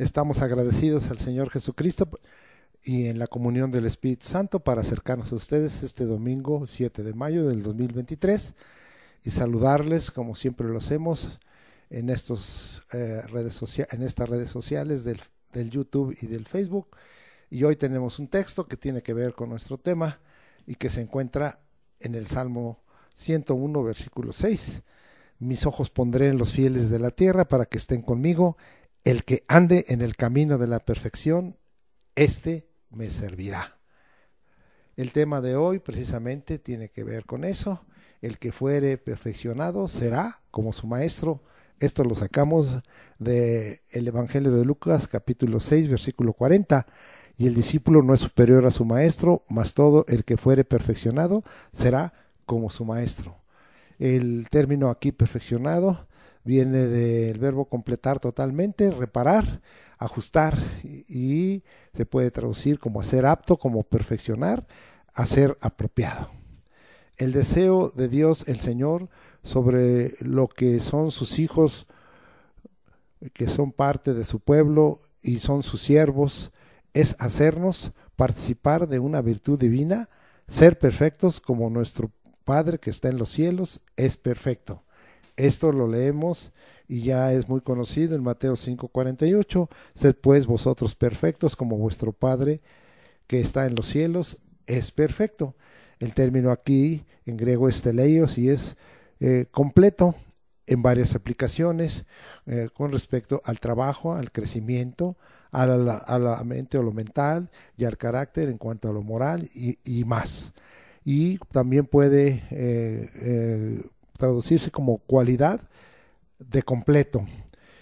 Estamos agradecidos al Señor Jesucristo y en la comunión del Espíritu Santo para acercarnos a ustedes este domingo 7 de mayo del 2023 y saludarles como siempre lo hacemos en estas redes sociales del YouTube y del Facebook. Y hoy tenemos un texto que tiene que ver con nuestro tema y que se encuentra en el Salmo 101, versículo 6. Mis ojos pondré en los fieles de la tierra para que estén conmigo. El que ande en el camino de la perfección, éste me servirá. El tema de hoy precisamente tiene que ver con eso. El que fuere perfeccionado será como su maestro. Esto lo sacamos del Evangelio de Lucas, capítulo 6, versículo 40. Y el discípulo no es superior a su maestro, mas todo el que fuere perfeccionado será como su maestro. El término aquí perfeccionado viene del verbo completar totalmente, reparar, ajustar, y se puede traducir como hacer apto, como perfeccionar, hacer apropiado. El deseo de Dios, el Señor, sobre lo que son sus hijos, que son parte de su pueblo y son sus siervos, es hacernos participar de una virtud divina, ser perfectos como nuestro Padre que está en los cielos es perfecto. Esto lo leemos y ya es muy conocido en Mateo 5:48. Sed pues vosotros perfectos como vuestro Padre que está en los cielos es perfecto. El término aquí en griego es teleios y es completo en varias aplicaciones con respecto al trabajo, al crecimiento, a la mente o lo mental y al carácter en cuanto a lo moral y más. Y también puede traducirse como cualidad de completo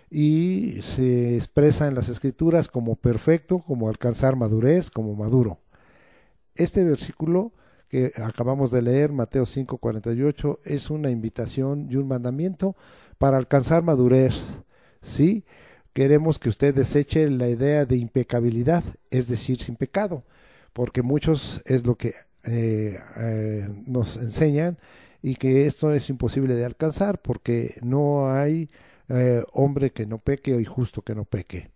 y se expresa en las escrituras como perfecto, como alcanzar madurez, como maduro. Este versículo que acabamos de leer, Mateo 5:48, es una invitación y un mandamiento para alcanzar madurez. ¿Sí? Queremos que usted deseche la idea de impecabilidad, es decir, sin pecado, porque muchos es lo que nos enseñan y que esto es imposible de alcanzar porque no hay hombre que no peque y justo que no peque.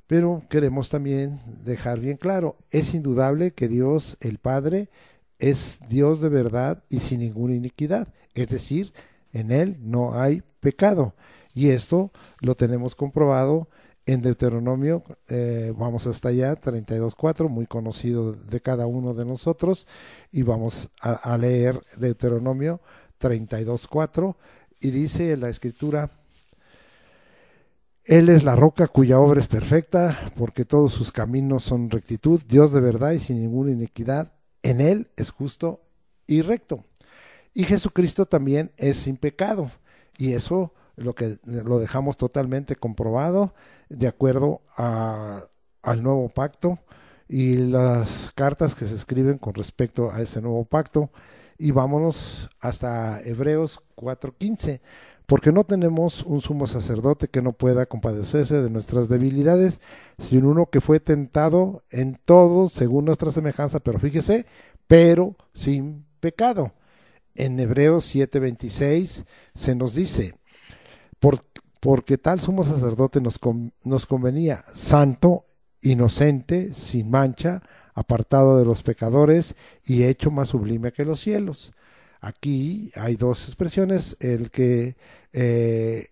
Pero queremos también dejar bien claro, es indudable que Dios el Padre es Dios de verdad y sin ninguna iniquidad, es decir, en Él no hay pecado. Y esto lo tenemos comprobado en Deuteronomio, vamos hasta allá, 32:4, muy conocido de cada uno de nosotros, y vamos a leer Deuteronomio 32:4, y dice la escritura: Él es la roca cuya obra es perfecta, porque todos sus caminos son rectitud, Dios de verdad y sin ninguna iniquidad, en Él es justo y recto. Y Jesucristo también es sin pecado, y eso lo dejamos totalmente comprobado de acuerdo al nuevo pacto y las cartas que se escriben con respecto a ese nuevo pacto. Y vámonos hasta Hebreos 4:15, porque no tenemos un sumo sacerdote que no pueda compadecerse de nuestras debilidades, sino uno que fue tentado en todo según nuestra semejanza, pero fíjese, pero sin pecado. En Hebreos 7:26 se nos dice: porque tal sumo sacerdote nos convenía, santo, inocente, sin mancha, apartado de los pecadores y hecho más sublime que los cielos. Aquí hay dos expresiones, el que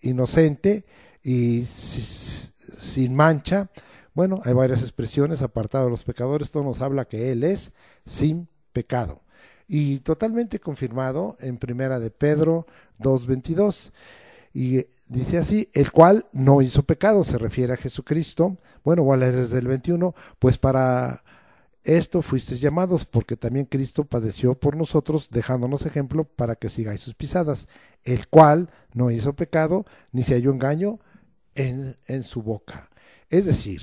inocente y sin mancha. Bueno, hay varias expresiones, apartado de los pecadores, todo nos habla que Él es sin pecado. Y totalmente confirmado en Primera de Pedro 2:22. Y dice así: el cual no hizo pecado, se refiere a Jesucristo. Bueno, voy a leer desde el 21, pues para esto fuisteis llamados, porque también Cristo padeció por nosotros, dejándonos ejemplo para que sigáis sus pisadas, el cual no hizo pecado, ni se halló engaño en su boca. Es decir,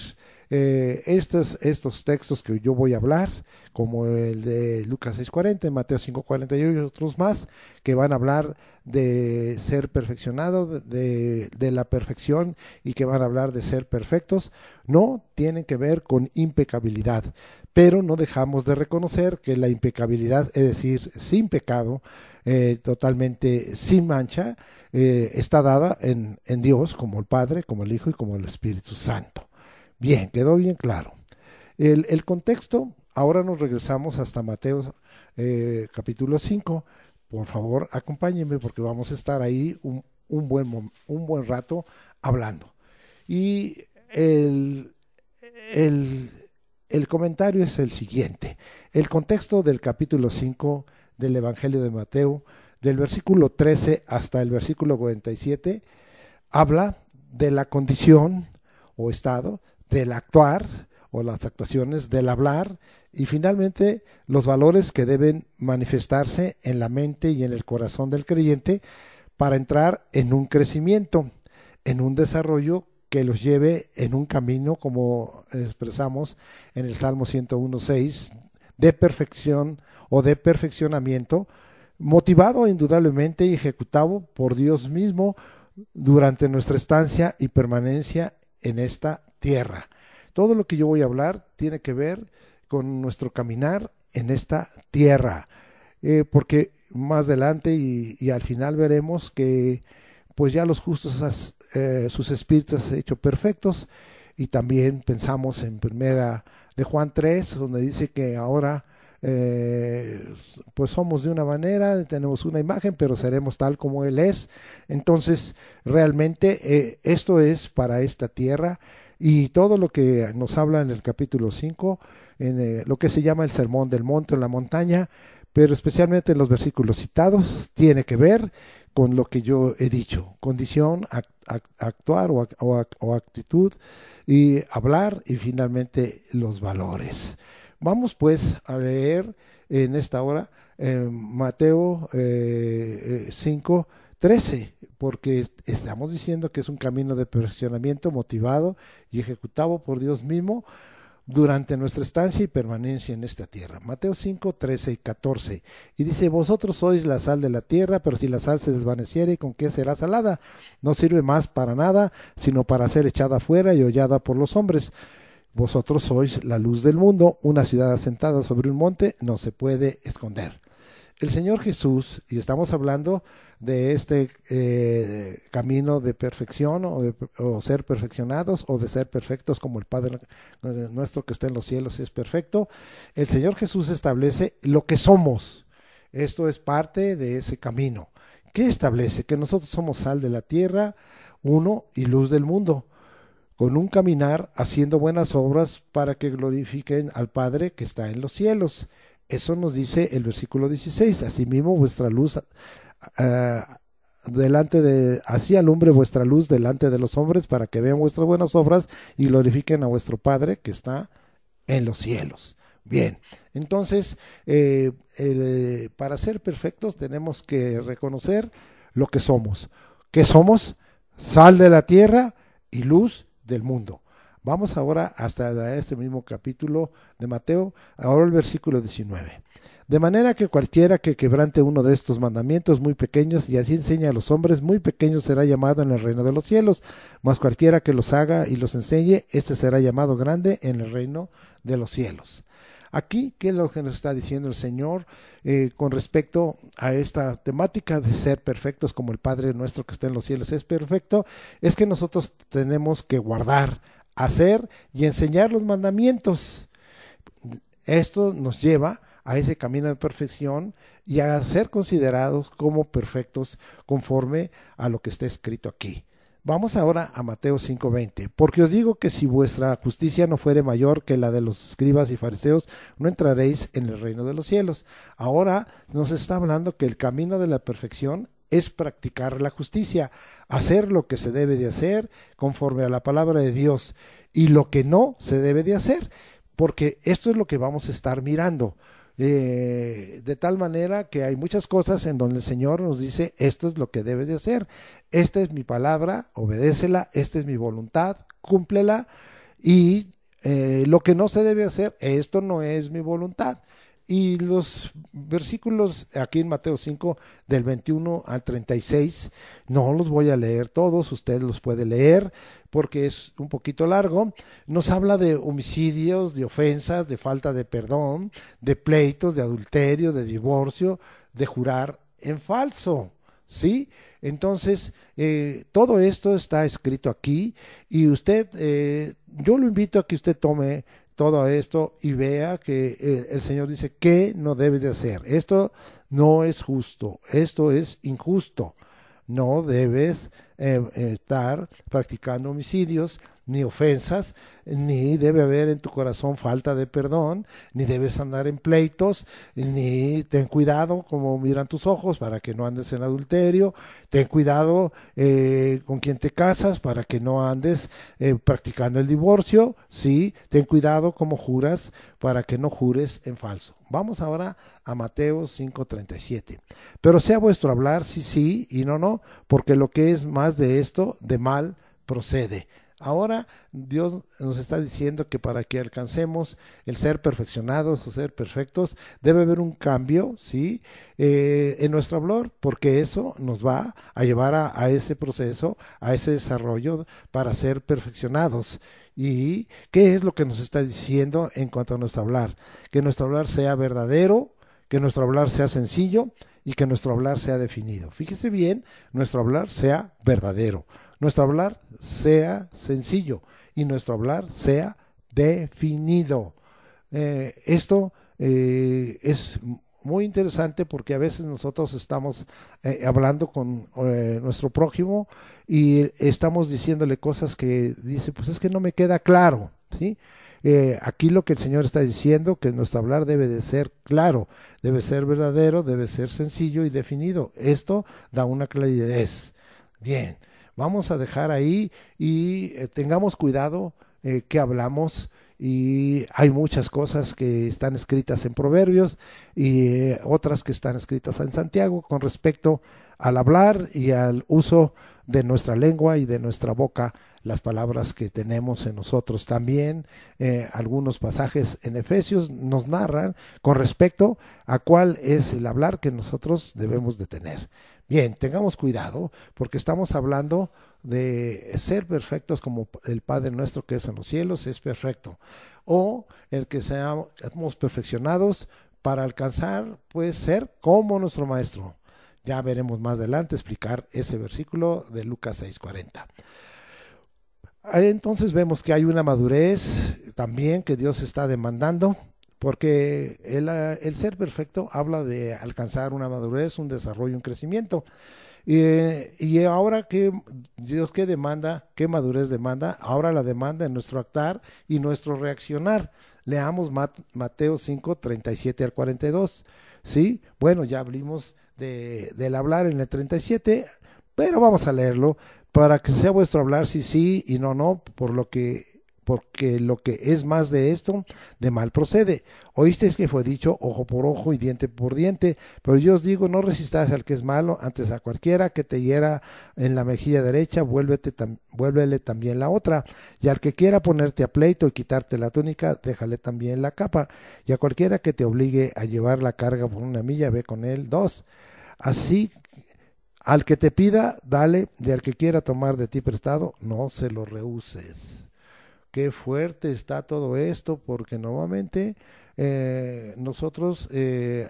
estos textos que yo voy a hablar, como el de Lucas 6:40, Mateo 5:48 y otros más, que van a hablar de ser perfeccionado, de la perfección, y que van a hablar de ser perfectos, no tienen que ver con impecabilidad, pero no dejamos de reconocer que la impecabilidad, es decir, sin pecado, totalmente sin mancha, está dada en Dios, como el Padre, como el Hijo y como el Espíritu Santo. Bien, quedó bien claro. El contexto, ahora nos regresamos hasta Mateo capítulo 5. Por favor, acompáñenme porque vamos a estar ahí un buen rato hablando. Y el, el, el comentario es el siguiente. El contexto del capítulo 5 del Evangelio de Mateo, del versículo 13 hasta el versículo 47, habla de la condición o estado, del actuar o las actuaciones, del hablar y finalmente los valores que deben manifestarse en la mente y en el corazón del creyente para entrar en un crecimiento, en un desarrollo que los lleve en un camino, como expresamos en el Salmo 101.6, de perfección o de perfeccionamiento, motivado indudablemente y ejecutado por Dios mismo durante nuestra estancia y permanencia en esta tierra. Todo lo que yo voy a hablar tiene que ver con nuestro caminar en esta tierra, porque más adelante y al final veremos que pues ya los justos sus espíritus se han hecho perfectos, y también pensamos en primera de Juan 3, donde dice que ahora pues somos de una manera, tenemos una imagen, pero seremos tal como Él es. Entonces realmente esto es para esta tierra, y todo lo que nos habla en el capítulo 5, en lo que se llama el sermón del monte o la montaña, pero especialmente en los versículos citados, tiene que ver con lo que yo he dicho: condición, actuar o actitud, y hablar, y finalmente los valores. Vamos pues a leer en esta hora Mateo 5:13, porque estamos diciendo que es un camino de perfeccionamiento motivado y ejecutado por Dios mismo durante nuestra estancia y permanencia en esta tierra. Mateo 5:13 y 14. Y dice: vosotros sois la sal de la tierra, pero si la sal se desvaneciere, ¿con qué será salada? No sirve más para nada, sino para ser echada fuera y hollada por los hombres. Vosotros sois la luz del mundo. Una ciudad asentada sobre un monte no se puede esconder. El Señor Jesús, y estamos hablando de este camino de perfección o ser perfeccionados o de ser perfectos como el Padre nuestro que está en los cielos es perfecto. El Señor Jesús establece lo que somos. Esto es parte de ese camino. ¿Qué establece? Que nosotros somos sal de la tierra, uno, y luz del mundo, con un caminar haciendo buenas obras para que glorifiquen al Padre que está en los cielos. Eso nos dice el versículo 16. Asimismo vuestra luz así alumbre vuestra luz delante de los hombres, para que vean vuestras buenas obras y glorifiquen a vuestro Padre que está en los cielos. Bien, entonces para ser perfectos tenemos que reconocer lo que somos. ¿Qué somos? Sal de la tierra y luz del mundo. Vamos ahora hasta este mismo capítulo de Mateo, ahora el versículo 19. De manera que cualquiera que quebrante uno de estos mandamientos muy pequeños y así enseña a los hombres, muy pequeño será llamado en el reino de los cielos, mas cualquiera que los haga y los enseñe, este será llamado grande en el reino de los cielos. Aquí, ¿qué es lo que nos está diciendo el Señor con respecto a esta temática de ser perfectos como el Padre nuestro que está en los cielos es perfecto? Es que nosotros tenemos que guardar, hacer y enseñar los mandamientos. Esto nos lleva a ese camino de perfección y a ser considerados como perfectos conforme a lo que está escrito aquí. Vamos ahora a Mateo 5:20. Porque os digo que si vuestra justicia no fuere mayor que la de los escribas y fariseos, no entraréis en el reino de los cielos. Ahora nos está hablando que el camino de la perfección es practicar la justicia, hacer lo que se debe de hacer conforme a la palabra de Dios y lo que no se debe de hacer, porque esto es lo que vamos a estar mirando. De tal manera que hay muchas cosas en donde el Señor nos dice: esto es lo que debes de hacer, esta es mi palabra, obedécela, esta es mi voluntad, cúmplela, y lo que no se debe hacer, esto no es mi voluntad. Y los versículos aquí en Mateo 5 del 21 al 36, no los voy a leer todos, usted los puede leer porque es un poquito largo. Nos habla de homicidios, de ofensas, de falta de perdón, de pleitos, de adulterio, de divorcio, de jurar en falso. ¿Sí? Entonces, todo esto está escrito aquí y usted yo lo invito a que usted tome todo esto y vea que el Señor dice que no debes de hacer. Esto no es justo, esto es injusto. No debes estar practicando homicidios, ni ofensas, ni debe haber en tu corazón falta de perdón, ni debes andar en pleitos, ni ten cuidado como miran tus ojos para que no andes en adulterio, ten cuidado con quien te casas para que no andes practicando el divorcio, sí, ten cuidado como juras para que no jures en falso. Vamos ahora a Mateo 5:37. Pero sea vuestro hablar sí, sí y no, no, porque lo que es más de esto, de mal procede. Ahora Dios nos está diciendo que para que alcancemos el ser perfeccionados o ser perfectos, debe haber un cambio, ¿sí? En nuestro hablar, porque eso nos va a llevar a ese proceso, a ese desarrollo para ser perfeccionados. ¿Y qué es lo que nos está diciendo en cuanto a nuestro hablar? Que nuestro hablar sea verdadero, que nuestro hablar sea sencillo y que nuestro hablar sea definido. Fíjese bien, nuestro hablar sea verdadero, nuestro hablar sea sencillo y nuestro hablar sea definido. Esto es muy interesante porque a veces nosotros estamos hablando con nuestro prójimo y estamos diciéndole cosas que dice, pues es que no me queda claro, ¿sí? Aquí lo que el Señor está diciendo, que nuestro hablar debe de ser claro, debe ser verdadero, debe ser sencillo y definido. Esto da una claridad. Bien, vamos a dejar ahí y tengamos cuidado que hablamos, y hay muchas cosas que están escritas en Proverbios y otras que están escritas en Santiago con respecto al hablar y al uso de nuestra lengua y de nuestra boca, las palabras que tenemos en nosotros. También algunos pasajes en Efesios nos narran con respecto a cuál es el hablar que nosotros debemos de tener. Bien, tengamos cuidado porque estamos hablando de ser perfectos como el Padre nuestro que es en los cielos es perfecto, o el que seamos perfeccionados para alcanzar, pues ser como nuestro Maestro. Ya veremos más adelante explicar ese versículo de Lucas 6:40. Entonces vemos que hay una madurez también que Dios está demandando, porque el ser perfecto habla de alcanzar una madurez, un desarrollo, un crecimiento. Y ahora que Dios qué demanda, qué madurez demanda, ahora la demanda en nuestro actuar y nuestro reaccionar. Leamos Mateo 5:37 al 42. ¿Sí? Bueno, ya hablamos del hablar en el 37, pero vamos a leerlo para que sea vuestro hablar sí, sí y no, no, porque lo que es más de esto, de mal procede. Oísteis que fue dicho ojo por ojo y diente por diente, pero yo os digo, no resistáis al que es malo, antes a cualquiera que te hiera en la mejilla derecha, vuélvele también la otra, y al que quiera ponerte a pleito y quitarte la túnica, déjale también la capa, y a cualquiera que te obligue a llevar la carga por una milla, ve con él 2. Así, al que te pida, dale, y al que quiera tomar de ti prestado, no se lo rehuses. Qué fuerte está todo esto, porque normalmente nosotros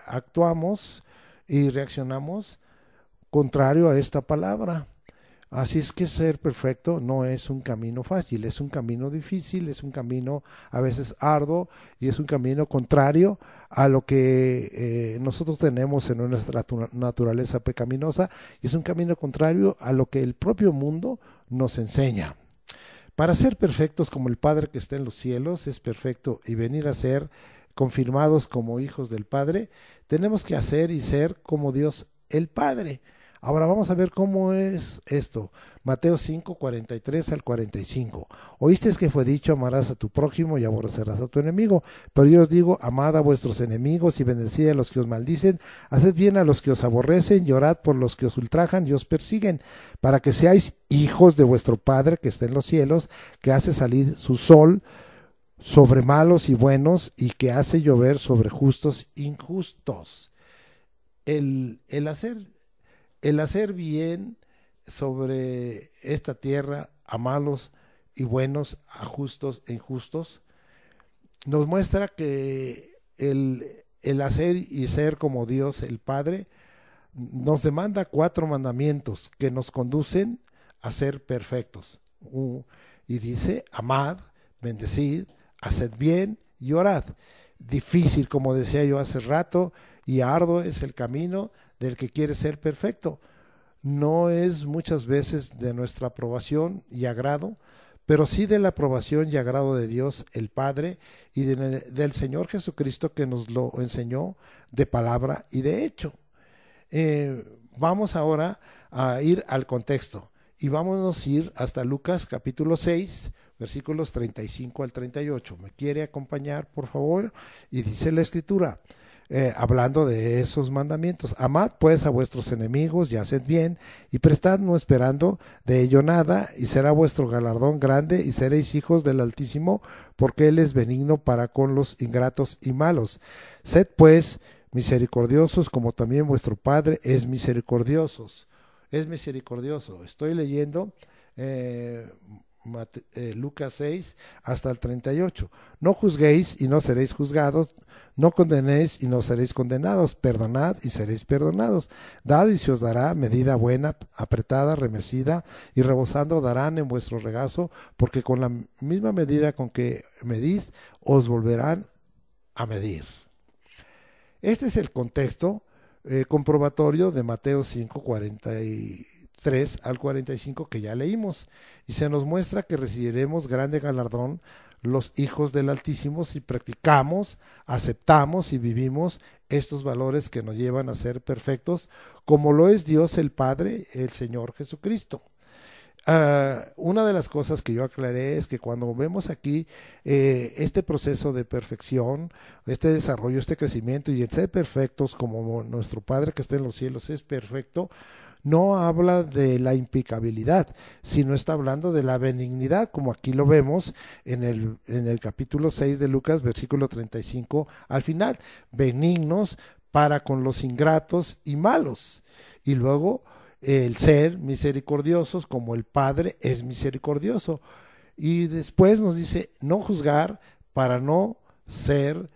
actuamos y reaccionamos contrario a esta palabra. Así es que ser perfecto no es un camino fácil, es un camino difícil, es un camino a veces arduo y es un camino contrario a lo que nosotros tenemos en nuestra naturaleza pecaminosa, y es un camino contrario a lo que el propio mundo nos enseña. Para ser perfectos como el Padre que está en los cielos es perfecto y venir a ser confirmados como hijos del Padre, tenemos que hacer y ser como Dios el Padre. Ahora vamos a ver cómo es esto. Mateo 5:43 al 45. Oísteis que fue dicho, amarás a tu prójimo y aborrecerás a tu enemigo. Pero yo os digo, amad a vuestros enemigos y bendecid a los que os maldicen. Haced bien a los que os aborrecen y orad por los que os ultrajan y os persiguen, para que seáis hijos de vuestro Padre que está en los cielos, que hace salir su sol sobre malos y buenos y que hace llover sobre justos e injustos. El hacer bien sobre esta tierra a malos y buenos, a justos e injustos, nos muestra que el hacer y ser como Dios el Padre nos demanda 4 mandamientos que nos conducen a ser perfectos. Y dice, amad, bendecid, haced bien y orad. Difícil, como decía yo hace rato, y arduo es el camino del que quiere ser perfecto. No es muchas veces de nuestra aprobación y agrado, pero sí de la aprobación y agrado de Dios el Padre y del Señor Jesucristo, que nos lo enseñó de palabra y de hecho. Vamos ahora a ir al contexto y vámonos a ir hasta Lucas capítulo 6, versículos 35 al 38. ¿Me quiere acompañar, por favor? Y dice la Escritura, hablando de esos mandamientos: amad pues a vuestros enemigos y haced bien, y prestad no esperando de ello nada, y será vuestro galardón grande, y seréis hijos del Altísimo, porque Él es benigno para con los ingratos y malos. Sed pues misericordiosos, como también vuestro Padre es misericordioso. Estoy leyendo Lucas 6 hasta el 38. No juzguéis y no seréis juzgados, no condenéis y no seréis condenados, perdonad y seréis perdonados, dad y se os dará, medida buena, apretada, remecida y rebosando darán en vuestro regazo, porque con la misma medida con que medís os volverán a medir. Este es el contexto comprobatorio de Mateo 5, 43 al 45 que ya leímos, y se nos muestra que recibiremos grande galardón los hijos del Altísimo si practicamos, aceptamos y vivimos estos valores que nos llevan a ser perfectos, como lo es Dios el Padre, el Señor Jesucristo. Una de las cosas que yo aclaré es que cuando vemos aquí este proceso de perfección, este desarrollo, este crecimiento y el ser perfectos como nuestro Padre que está en los cielos es perfecto, no habla de la impecabilidad, sino está hablando de la benignidad, como aquí lo vemos en el capítulo 6 de Lucas, versículo 35 al final: benignos para con los ingratos y malos. Y luego el ser misericordiosos como el Padre es misericordioso. Y después nos dice no juzgar para no ser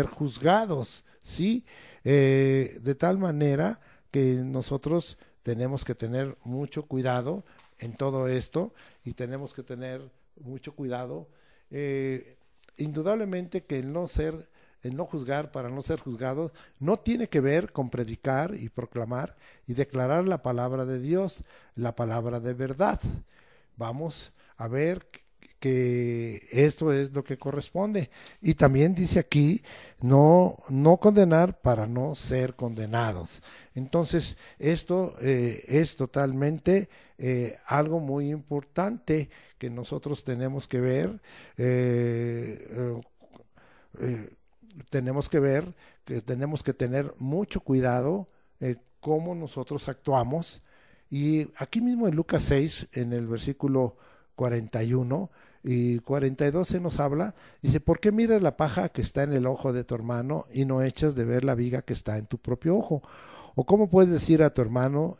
juzgados, ¿sí? De tal manera que nosotros tenemos que tener mucho cuidado en todo esto y tenemos que tener mucho cuidado. Indudablemente que el no juzgar para no ser juzgados no tiene que ver con predicar y proclamar y declarar la palabra de Dios, la palabra de verdad. Vamos a ver que esto es lo que corresponde. Y también dice aquí no condenar para no ser condenados. Entonces esto es totalmente algo muy importante que nosotros tenemos que ver. Tenemos que tener mucho cuidado cómo nosotros actuamos. Y aquí mismo en Lucas 6, en el versículo 41 y 42 se nos habla, dice: ¿por qué miras la paja que está en el ojo de tu hermano y no echas de ver la viga que está en tu propio ojo? ¿O cómo puedes decir a tu hermano,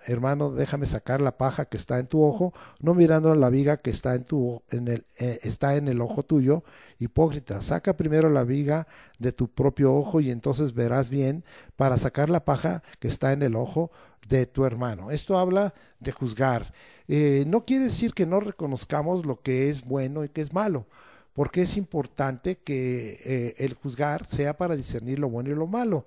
déjame sacar la paja que está en tu ojo, no mirando la viga que está está en el ojo tuyo? Hipócrita, saca primero la viga de tu propio ojo y entonces verás bien para sacar la paja que está en el ojo de tu hermano. Esto habla de juzgar. No quiere decir que no reconozcamos lo que es bueno y que es malo, porque es importante que el juzgar sea para discernir lo bueno y lo malo.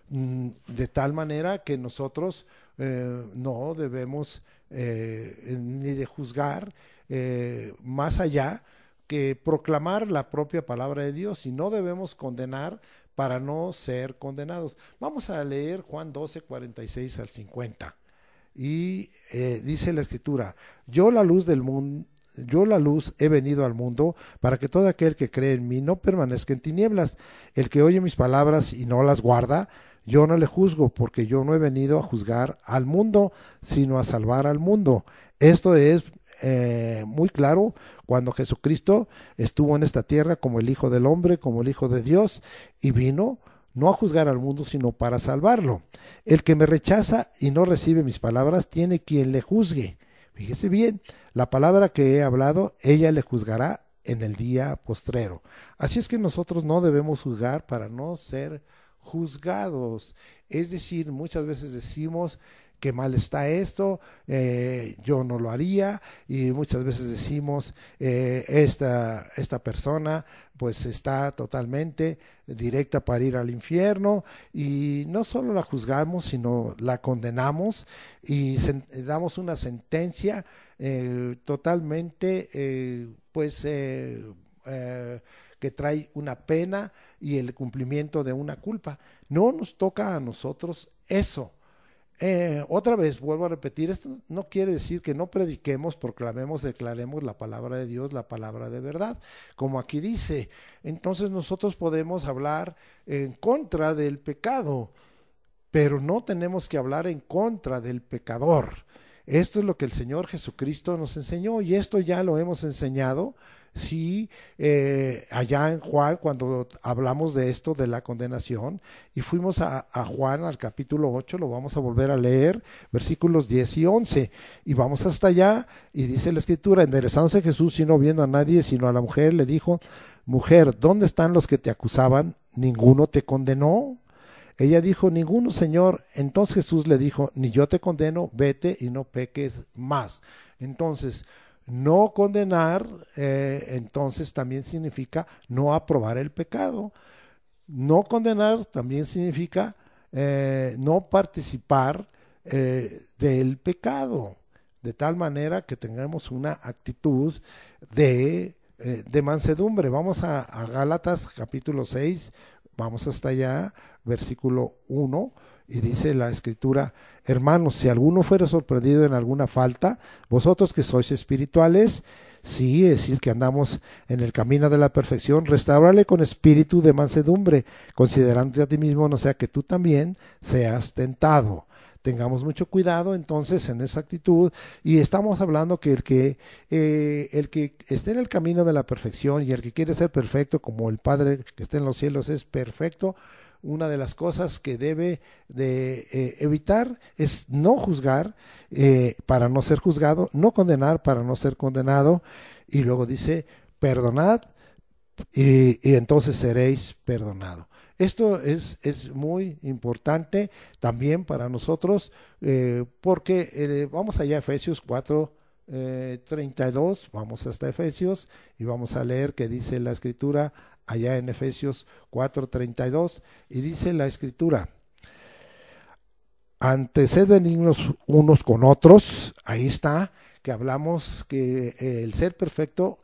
De tal manera que nosotros no debemos ni de juzgar más allá que proclamar la propia palabra de Dios, y no debemos condenar para no ser condenados. Vamos a leer Juan 12, 46 al 50 y dice la Escritura: yo la luz he venido al mundo para que todo aquel que cree en mí no permanezca en tinieblas. El que oye mis palabras y no las guarda, yo no le juzgo, porque yo no he venido a juzgar al mundo, sino a salvar al mundo. Esto es muy claro cuando Jesucristo estuvo en esta tierra como el Hijo del Hombre, como el Hijo de Dios, y vino no a juzgar al mundo, sino para salvarlo. El que me rechaza y no recibe mis palabras, tiene quien le juzgue. Fíjese bien, la palabra que he hablado, ella le juzgará en el día postrero. Así es que nosotros no debemos juzgar para no ser juzgados. Es decir, muchas veces decimos qué mal está esto, yo no lo haría, y muchas veces decimos, esta persona pues está totalmente directa para ir al infierno, y no solo la juzgamos, sino la condenamos y damos una sentencia totalmente que trae una pena y el cumplimiento de una culpa. No nos toca a nosotros eso. Otra vez, vuelvo a repetir, esto no quiere decir que no prediquemos, proclamemos, declaremos la palabra de Dios, la palabra de verdad, como aquí dice. Entonces nosotros podemos hablar en contra del pecado, pero no tenemos que hablar en contra del pecador. Esto es lo que el Señor Jesucristo nos enseñó, y esto ya lo hemos enseñado. Sí, allá en Juan, cuando hablamos de esto, de la condenación, y fuimos a Juan al capítulo 8, lo vamos a volver a leer, versículos 10 y 11, y vamos hasta allá, y dice la escritura: enderezándose Jesús y no viendo a nadie, sino a la mujer, le dijo: mujer, ¿dónde están los que te acusaban? ¿Ninguno te condenó? Ella dijo: ninguno, Señor. Entonces Jesús le dijo: ni yo te condeno, vete y no peques más. Entonces, no condenar, entonces también significa no aprobar el pecado. No condenar también significa no participar del pecado, de tal manera que tengamos una actitud de mansedumbre. Vamos a Gálatas capítulo 6, vamos hasta allá, versículo 1. Y dice la escritura: hermanos, si alguno fuera sorprendido en alguna falta, vosotros que sois espirituales, sí, es decir, que andamos en el camino de la perfección, restaurale con espíritu de mansedumbre, considerándote a ti mismo, no sea que tú también seas tentado. Tengamos mucho cuidado entonces en esa actitud, y estamos hablando que el que esté en el camino de la perfección y el que quiere ser perfecto como el Padre que está en los cielos es perfecto, una de las cosas que debe de evitar es no juzgar para no ser juzgado, no condenar para no ser condenado, y luego dice: perdonad y entonces seréis perdonados. Esto es muy importante también para nosotros, porque vamos allá a Efesios 4, 32, vamos hasta Efesios y vamos a leer que dice la escritura allá en Efesios 4:32, y dice la escritura: antes sed benignos unos con otros. Ahí está, que hablamos que el ser perfecto,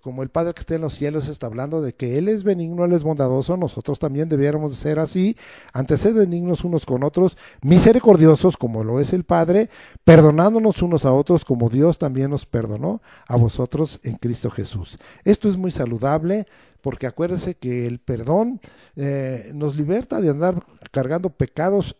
como el Padre que está en los cielos, está hablando de que Él es benigno, Él es bondadoso. Nosotros también debiéramos de ser así. Antes sed benignos unos con otros, misericordiosos como lo es el Padre, perdonándonos unos a otros como Dios también nos perdonó a vosotros en Cristo Jesús. Esto es muy saludable, porque acuérdense que el perdón nos liberta de andar cargando pecados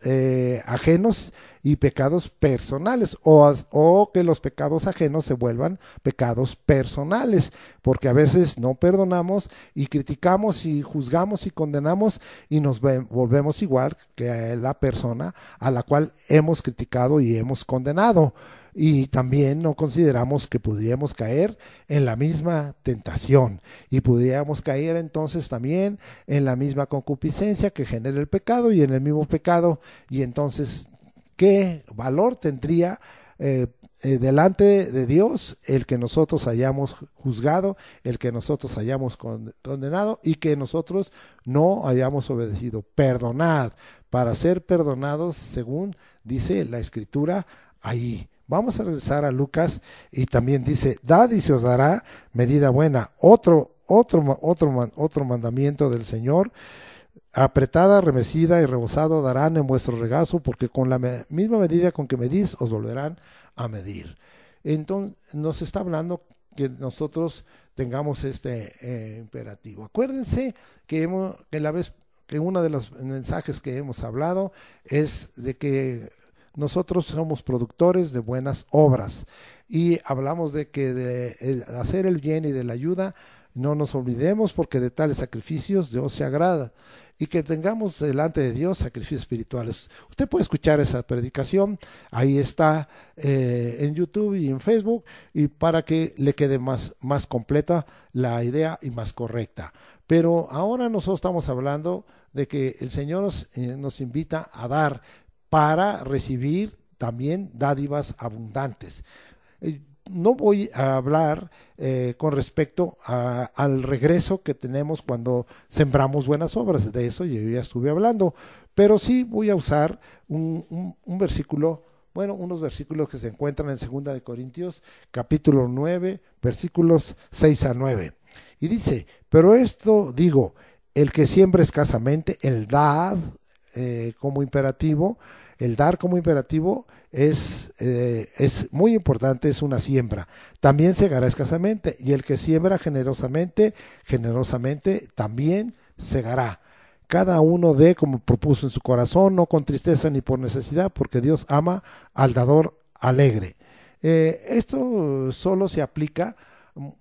ajenos y pecados personales, o que los pecados ajenos se vuelvan pecados personales, porque a veces no perdonamos y criticamos y juzgamos y condenamos y nos volvemos igual que la persona a la cual hemos criticado y hemos condenado. Y también no consideramos que pudiéramos caer en la misma tentación y pudiéramos caer entonces también en la misma concupiscencia que genera el pecado y en el mismo pecado. Y entonces, ¿qué valor tendría delante de Dios el que nosotros hayamos juzgado, el que nosotros hayamos condenado y que nosotros no hayamos obedecido? Perdonad, para ser perdonados según dice la escritura ahí. Vamos a regresar a Lucas, y también dice: dad y se os dará medida buena. Otro mandamiento del Señor: apretada, remecida y rebosado darán en vuestro regazo, porque con la misma medida con que medís os volverán a medir. Entonces nos está hablando que nosotros tengamos este imperativo. Acuérdense que uno de los mensajes que hemos hablado es de que nosotros somos productores de buenas obras, y hablamos de que de hacer el bien y de la ayuda no nos olvidemos, porque de tales sacrificios Dios se agrada, y que tengamos delante de Dios sacrificios espirituales. Usted puede escuchar esa predicación, ahí está en YouTube y en Facebook, y para que le quede más completa la idea y más correcta. Pero ahora nosotros estamos hablando de que el Señor nos invita a dar para recibir también dádivas abundantes. No voy a hablar con respecto al regreso que tenemos cuando sembramos buenas obras, de eso yo ya estuve hablando, pero sí voy a usar un versículo, bueno, unos versículos que se encuentran en 2 de Corintios, capítulo 9, versículos 6 a 9. Y dice, pero esto digo, el que siembra escasamente, el dar como imperativo, el dar como imperativo es muy importante, es una siembra. También segará escasamente, y el que siembra generosamente, generosamente también segará. Cada uno dé como propuso en su corazón, no con tristeza ni por necesidad, porque Dios ama al dador alegre. Esto solo se aplica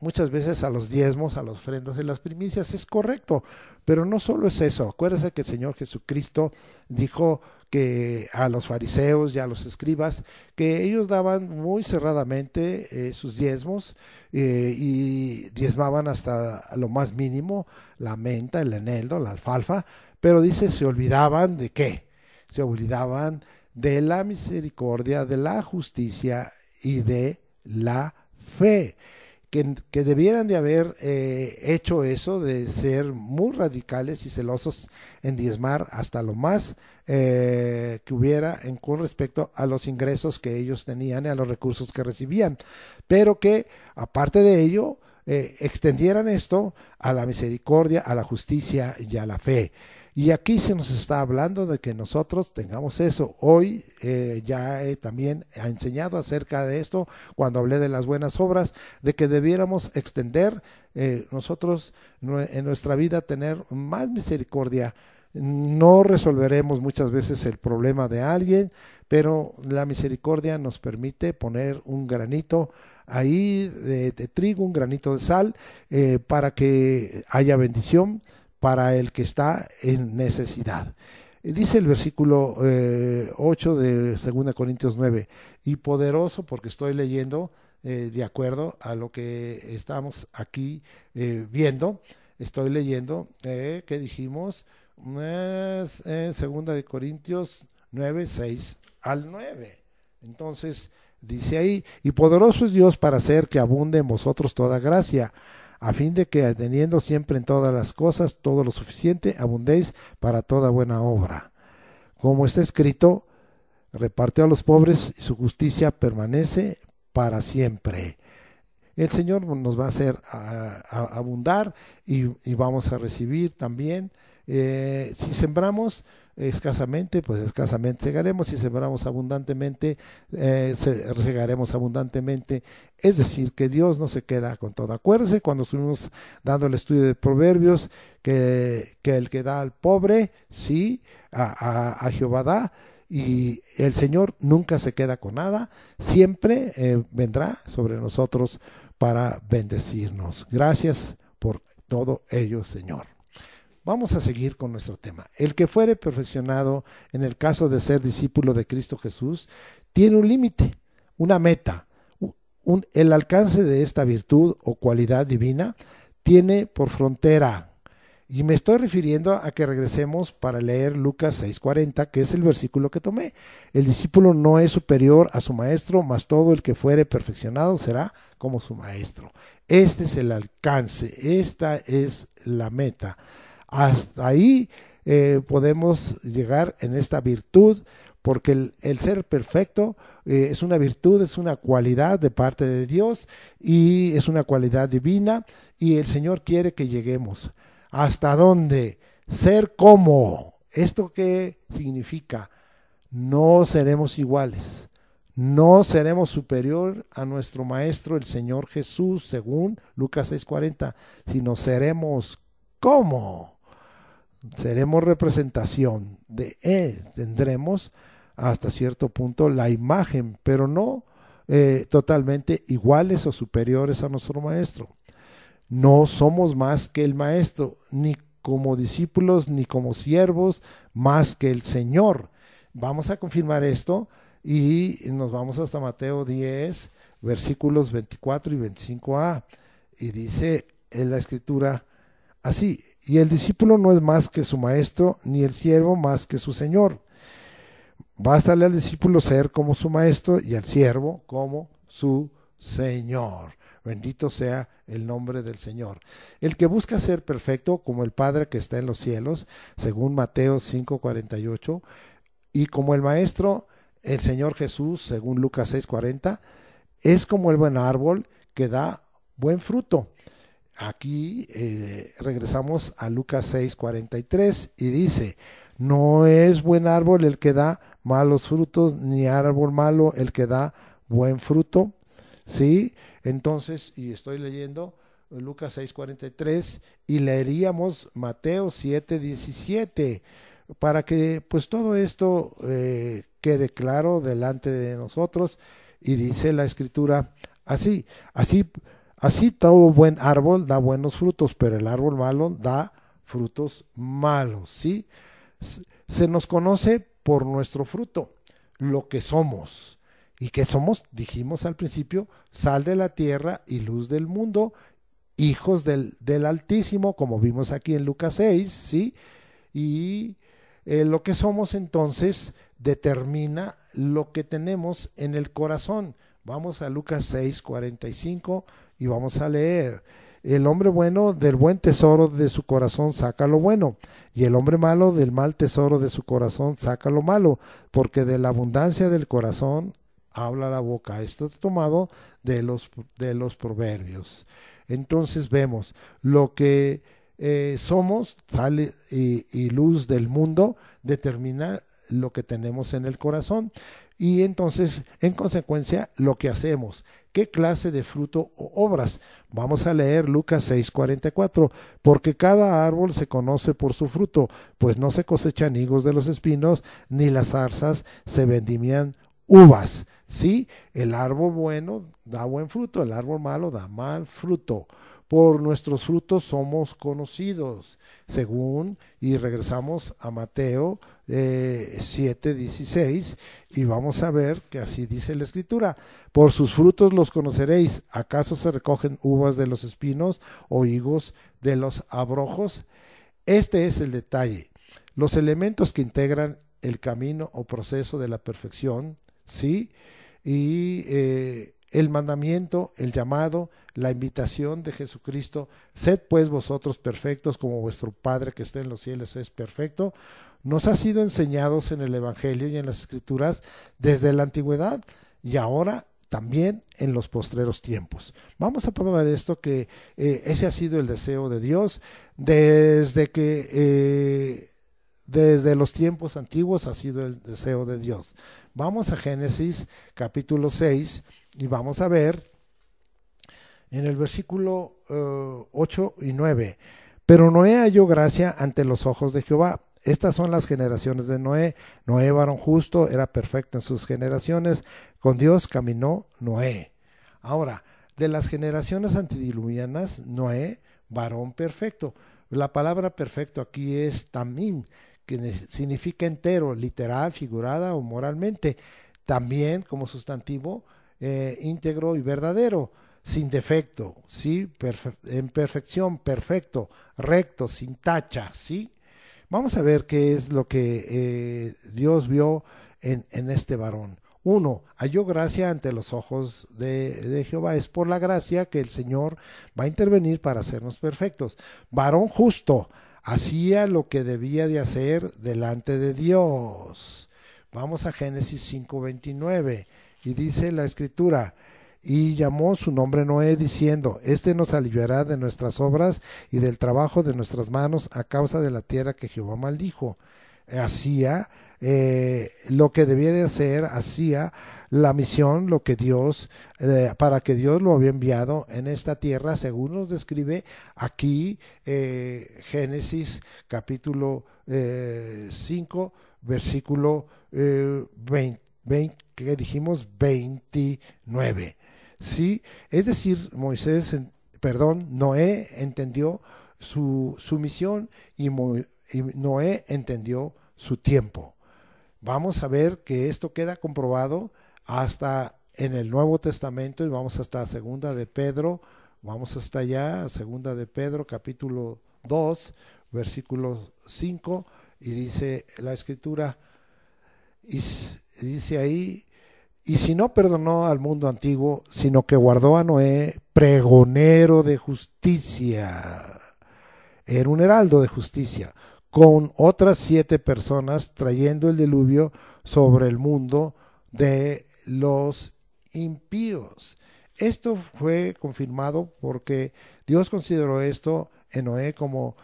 muchas veces a los diezmos, a las ofrendas y las primicias, es correcto, pero no solo es eso. Acuérdense que el Señor Jesucristo dijo que a los fariseos y a los escribas, que ellos daban muy cerradamente sus diezmos y diezmaban hasta lo más mínimo, la menta, el eneldo, la alfalfa, pero dice, se olvidaban de ¿qué? Se olvidaban de la misericordia, de la justicia y de la fe. Que debieran de haber hecho eso, de ser muy radicales y celosos en diezmar hasta lo más que hubiera con respecto a los ingresos que ellos tenían y a los recursos que recibían, pero que aparte de ello extendieran esto a la misericordia, a la justicia y a la fe. Y aquí se nos está hablando de que nosotros tengamos eso. Hoy ya también he enseñado acerca de esto cuando hablé de las buenas obras, de que debiéramos extender nosotros en nuestra vida, tener más misericordia. No resolveremos muchas veces el problema de alguien, pero la misericordia nos permite poner un granito ahí de trigo, un granito de sal, para que haya bendición para el que está en necesidad. Dice el versículo 8 de 2 Corintios 9, y poderoso, porque estoy leyendo de acuerdo a lo que estamos aquí viendo, estoy leyendo, que dijimos, en 2 de Corintios 9, 6 al 9. Entonces, dice ahí, y poderoso es Dios para hacer que abunde en vosotros toda gracia, a fin de que teniendo siempre en todas las cosas todo lo suficiente, abundéis para toda buena obra. Como está escrito, repartió a los pobres y su justicia permanece para siempre. El Señor nos va a hacer abundar y vamos a recibir también. Si sembramos escasamente, pues escasamente segaremos. Si sembramos abundantemente, segaremos abundantemente. Es decir, que Dios no se queda con todo. Acuérdense cuando estuvimos dando el estudio de Proverbios, que el que da al pobre, sí, a Jehová da. Y el Señor nunca se queda con nada, siempre vendrá sobre nosotros para bendecirnos. Gracias por todo ello, Señor. Vamos a seguir con nuestro tema. El que fuere perfeccionado en el caso de ser discípulo de Cristo Jesús, tiene un límite, una meta. El alcance de esta virtud o cualidad divina tiene por frontera. Y me estoy refiriendo a que regresemos para leer Lucas 6:40, que es el versículo que tomé. El discípulo no es superior a su maestro, mas todo el que fuere perfeccionado será como su maestro. Este es el alcance, esta es la meta. Hasta ahí podemos llegar en esta virtud, porque el ser perfecto es una virtud, es una cualidad de parte de Dios y es una cualidad divina, y el Señor quiere que lleguemos. ¿Hasta dónde? Ser como. ¿Esto qué significa? No seremos iguales. No seremos superior a nuestro Maestro, el Señor Jesús, según Lucas 6:40, sino seremos como. Seremos representación de Él. Tendremos hasta cierto punto la imagen, pero no totalmente iguales o superiores a nuestro Maestro. No somos más que el Maestro, ni como discípulos, ni como siervos, más que el Señor. Vamos a confirmar esto y nos vamos hasta Mateo 10, versículos 24 y 25a. Y dice en la Escritura así: y el discípulo no es más que su Maestro, ni el siervo más que su Señor. Bástale al discípulo ser como su maestro y al siervo como su Señor. Bendito sea el nombre del Señor. El que busca ser perfecto como el Padre que está en los cielos, según Mateo 5:48, y como el Maestro, el Señor Jesús, según Lucas 6:40, es como el buen árbol que da buen fruto. Aquí regresamos a Lucas 6:43 y dice, no es buen árbol el que da malos frutos, ni árbol malo el que da buen fruto. ¿Sí? Entonces, y estoy leyendo Lucas 6:43 y leeríamos Mateo 7:17 para que pues todo esto quede claro delante de nosotros. Y dice la escritura así, así todo buen árbol da buenos frutos, pero el árbol malo da frutos malos, ¿sí? Se nos conoce por nuestro fruto, lo que somos. ¿Y que somos? Dijimos al principio, sal de la tierra y luz del mundo, hijos del Altísimo, como vimos aquí en Lucas 6, ¿sí? Y lo que somos entonces determina lo que tenemos en el corazón. Vamos a Lucas 6:45 y vamos a leer. El hombre bueno del buen tesoro de su corazón saca lo bueno, y el hombre malo del mal tesoro de su corazón saca lo malo, porque de la abundancia del corazón habla la boca. Esto es tomado de los proverbios. Entonces vemos lo que somos, sal y luz del mundo, determina lo que tenemos en el corazón. Y entonces, en consecuencia, lo que hacemos, qué clase de fruto o obras. Vamos a leer Lucas 6:44, porque cada árbol se conoce por su fruto, pues no se cosechan higos de los espinos, ni las zarzas se vendimian uvas. Sí, el árbol bueno da buen fruto, el árbol malo da mal fruto. Por nuestros frutos somos conocidos, según, y regresamos a Mateo 7:16, y vamos a ver que así dice la escritura, por sus frutos los conoceréis, ¿acaso se recogen uvas de los espinos o higos de los abrojos? Este es el detalle, los elementos que integran el camino o proceso de la perfección, ¿sí? Y el mandamiento, el llamado, la invitación de Jesucristo, sed pues vosotros perfectos como vuestro Padre que está en los cielos es perfecto, nos ha sido enseñados en el Evangelio y en las Escrituras desde la antigüedad y ahora también en los postreros tiempos. Vamos a probar esto, que ese ha sido el deseo de Dios desde los tiempos antiguos ha sido el deseo de Dios. Vamos a Génesis capítulo 6 y vamos a ver en el versículo 8 y 9. Pero Noé halló gracia ante los ojos de Jehová. Estas son las generaciones de Noé. Noé, varón justo, era perfecto en sus generaciones. Con Dios caminó Noé. Ahora, de las generaciones antediluvianas, Noé, varón perfecto. La palabra perfecto aquí es tamim, que significa entero, literal, figurada o moralmente. También como sustantivo, íntegro y verdadero, sin defecto, ¿sí? En perfección, perfecto, recto, sin tacha, ¿sí? Vamos a ver qué es lo que Dios vio en este varón. Uno, halló gracia ante los ojos de Jehová. Es por la gracia que el Señor va a intervenir para hacernos perfectos. Varón justo, hacía lo que debía de hacer delante de Dios. Vamos a Génesis 5:29 y dice la escritura, y llamó su nombre Noé diciendo, este nos aliviará de nuestras obras y del trabajo de nuestras manos a causa de la tierra que Jehová maldijo. Hacía lo que debía de hacer, hacía la misión, lo que Dios, para que Dios lo había enviado en esta tierra, según nos describe aquí Génesis capítulo 5, versículo 20, que dijimos 29. ¿Sí? Es decir, Noé entendió su misión y Noé entendió su tiempo. Vamos a ver que esto queda comprobado hasta en el Nuevo Testamento y vamos hasta segunda de Pedro, vamos hasta allá, segunda de Pedro capítulo 2, versículo 5 y dice la escritura, dice ahí, y si no perdonó al mundo antiguo, sino que guardó a Noé pregonero de justicia. Era un heraldo de justicia, con otras 7 personas trayendo el diluvio sobre el mundo de los impíos. Esto fue confirmado porque Dios consideró esto en Noé como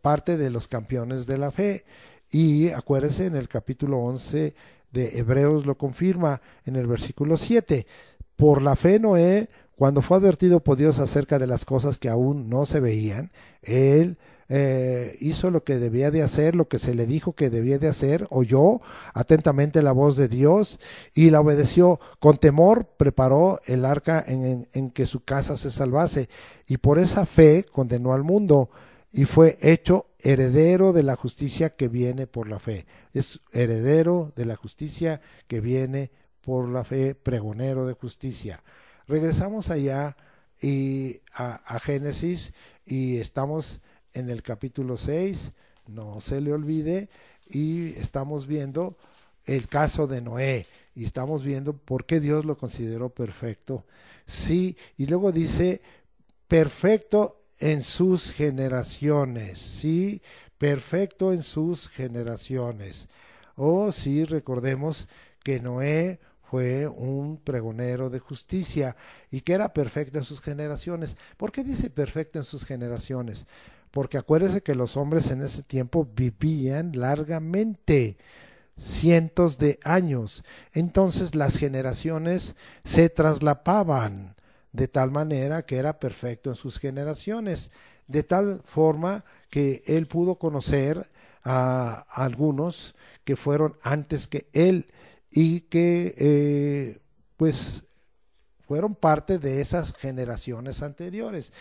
parte de los campeones de la fe. Y acuérdense, en el capítulo 11 de Hebreos lo confirma en el versículo 7. Por la fe Noé, cuando fue advertido por Dios acerca de las cosas que aún no se veían, él hizo lo que debía de hacer, lo que se le dijo que debía de hacer, oyó atentamente la voz de Dios y la obedeció. Con temor preparó el arca en que su casa se salvase, y por esa fe condenó al mundo y fue hecho heredero de la justicia que viene por la fe. Es heredero de la justicia que viene por la fe, pregonero de justicia. Regresamos allá a Génesis, y estamos en el capítulo 6, no se le olvide, y estamos viendo el caso de Noé, y estamos viendo por qué Dios lo consideró perfecto. Sí, y luego dice, perfecto en sus generaciones, sí, perfecto en sus generaciones. Oh, sí, recordemos que Noé fue un pregonero de justicia y que era perfecto en sus generaciones. ¿Por qué dice perfecto en sus generaciones? Porque acuérdense que los hombres en ese tiempo vivían largamente, cientos de años. Entonces las generaciones se traslapaban de tal manera que era perfecto en sus generaciones, de tal forma que él pudo conocer a algunos que fueron antes que él y que pues fueron parte de esas generaciones anteriores.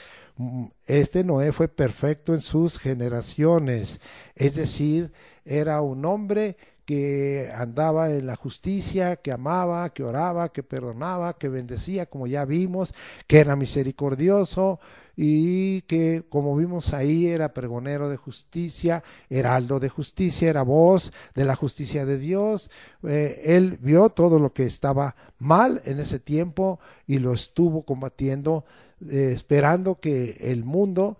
Este Noé fue perfecto en sus generaciones, es decir, era un hombre que andaba en la justicia, que amaba, que oraba, que perdonaba, que bendecía, como ya vimos, que era misericordioso y que, como vimos ahí, era pregonero de justicia, heraldo de justicia, era voz de la justicia de Dios. Él vio todo lo que estaba mal en ese tiempo y lo estuvo combatiendo, esperando que el mundo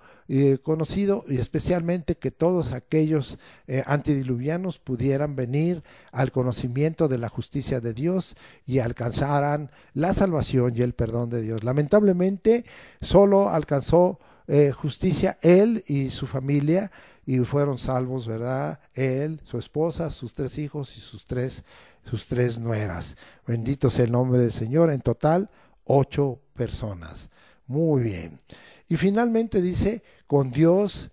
conocido, y especialmente que todos aquellos antidiluvianos pudieran venir al conocimiento de la justicia de Dios y alcanzaran la salvación y el perdón de Dios. Lamentablemente solo alcanzó justicia él y su familia, y fueron salvos, ¿verdad? Él, su esposa, sus 3 hijos y sus tres nueras. Bendito sea el nombre del Señor. En total 8 personas. Muy bien. Y finalmente dice, con Dios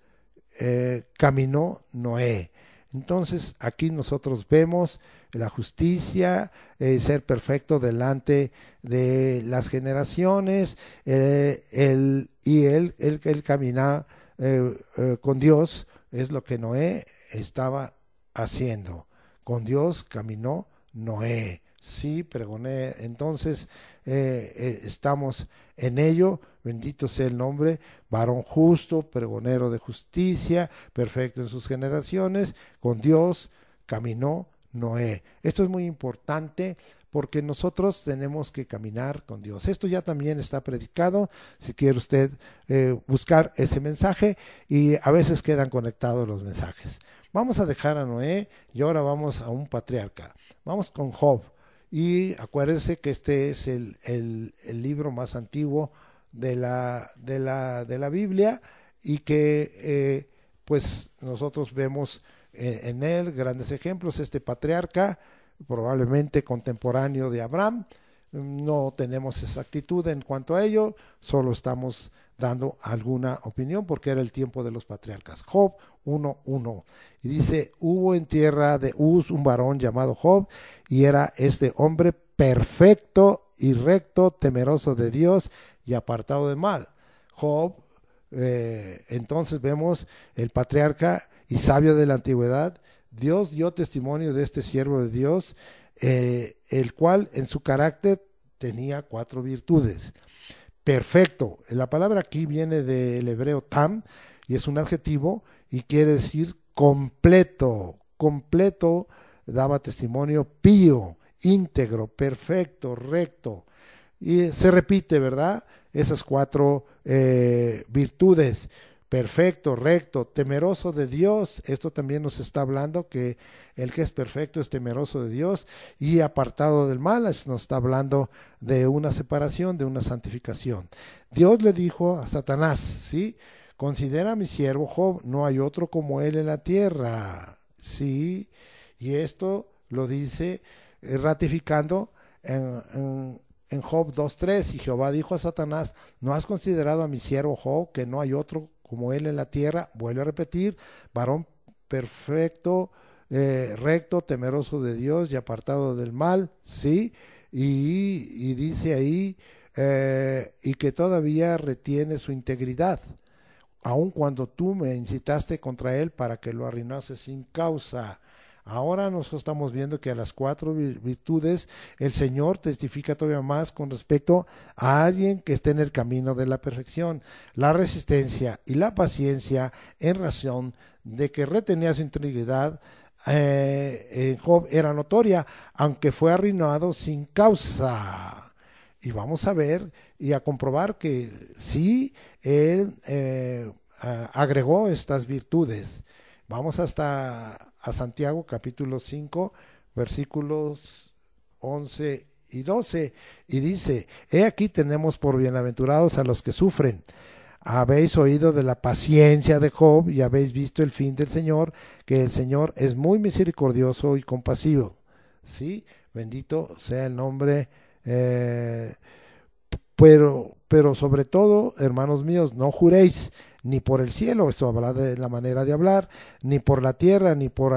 caminó Noé. Entonces aquí nosotros vemos la justicia, ser perfecto delante de las generaciones, él caminar con Dios, es lo que Noé estaba haciendo. Con Dios caminó Noé. Sí, pregoné. Entonces estamos en ello. Bendito sea el nombre, varón justo, pregonero de justicia, perfecto en sus generaciones, con Dios caminó Noé. Esto es muy importante porque nosotros tenemos que caminar con Dios. Esto ya también está predicado, si quiere usted buscar ese mensaje, y a veces quedan conectados los mensajes. Vamos a dejar a Noé y ahora vamos a un patriarca. Vamos con Job. Y acuérdense que este es el libro más antiguo de la Biblia, y que pues nosotros vemos en él grandes ejemplos. Este patriarca, probablemente contemporáneo de Abraham, no tenemos exactitud en cuanto a ello, solo estamos dando alguna opinión porque era el tiempo de los patriarcas. Job 1:1, y dice, hubo en tierra de Uz un varón llamado Job, y era este hombre perfecto y recto, temeroso de Dios y apartado de mal. Job, entonces vemos el patriarca y sabio de la antigüedad. Dios dio testimonio de este siervo de Dios, el cual en su carácter tenía 4 virtudes. Perfecto. La palabra aquí viene del hebreo tam y es un adjetivo y quiere decir completo, completo daba testimonio pío, íntegro, perfecto, recto. Y se repite, ¿verdad? Esas cuatro virtudes: perfecto, recto, temeroso de Dios. Esto también nos está hablando que el que es perfecto es temeroso de Dios, y apartado del mal. Nos está hablando de una separación, de una santificación. Dios le dijo a Satanás, ¿sí? Considera a mi siervo Job, no hay otro como él en la tierra. Sí, y esto lo dice ratificando en Job 2:3. Y Jehová dijo a Satanás, ¿no has considerado a mi siervo Job, que no hay otro como él en la tierra? Vuelve a repetir: varón perfecto, recto, temeroso de Dios y apartado del mal. Sí, y dice ahí, y que todavía retiene su integridad, aun cuando tú me incitaste contra él para que lo arruinase sin causa. Ahora nosotros estamos viendo que a las cuatro virtudes el Señor testifica todavía más con respecto a alguien que esté en el camino de la perfección. La resistencia y la paciencia, en razón de que retenía su integridad, en Job era notoria, aunque fue arruinado sin causa. Y vamos a ver y a comprobar que sí, él agregó estas virtudes. Vamos hasta a Santiago capítulo 5, versículos 11 y 12, y dice: he aquí tenemos por bienaventurados a los que sufren. Habéis oído de la paciencia de Job y habéis visto el fin del Señor, que el Señor es muy misericordioso y compasivo. Sí, bendito sea el nombre. Pero sobre todo, hermanos míos, no juréis ni por el cielo, esto habla de la manera de hablar, ni por la tierra, ni por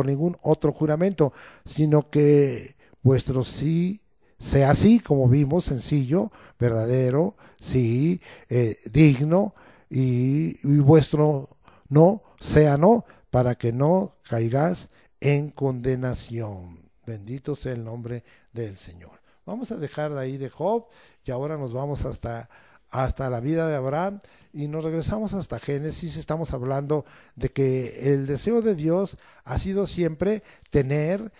ningún otro juramento, sino que vuestro sí sea sí, como vimos, sencillo, verdadero, sí, digno, y vuestro no sea no, para que no caigas en condenación. Bendito sea el nombre del Señor. Vamos a dejar de ahí de Job, y ahora nos vamos hasta la vida de Abraham, y nos regresamos hasta Génesis. Estamos hablando de que el deseo de Dios ha sido siempre tener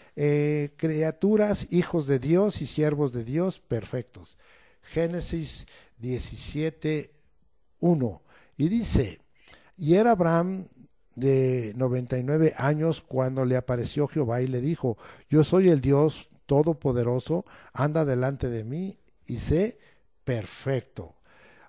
criaturas, hijos de Dios y siervos de Dios perfectos. Génesis 17:1, y dice: y era Abraham de 99 años cuando le apareció Jehová y le dijo: yo soy el Dios Todopoderoso, anda delante de mí y sé perfecto.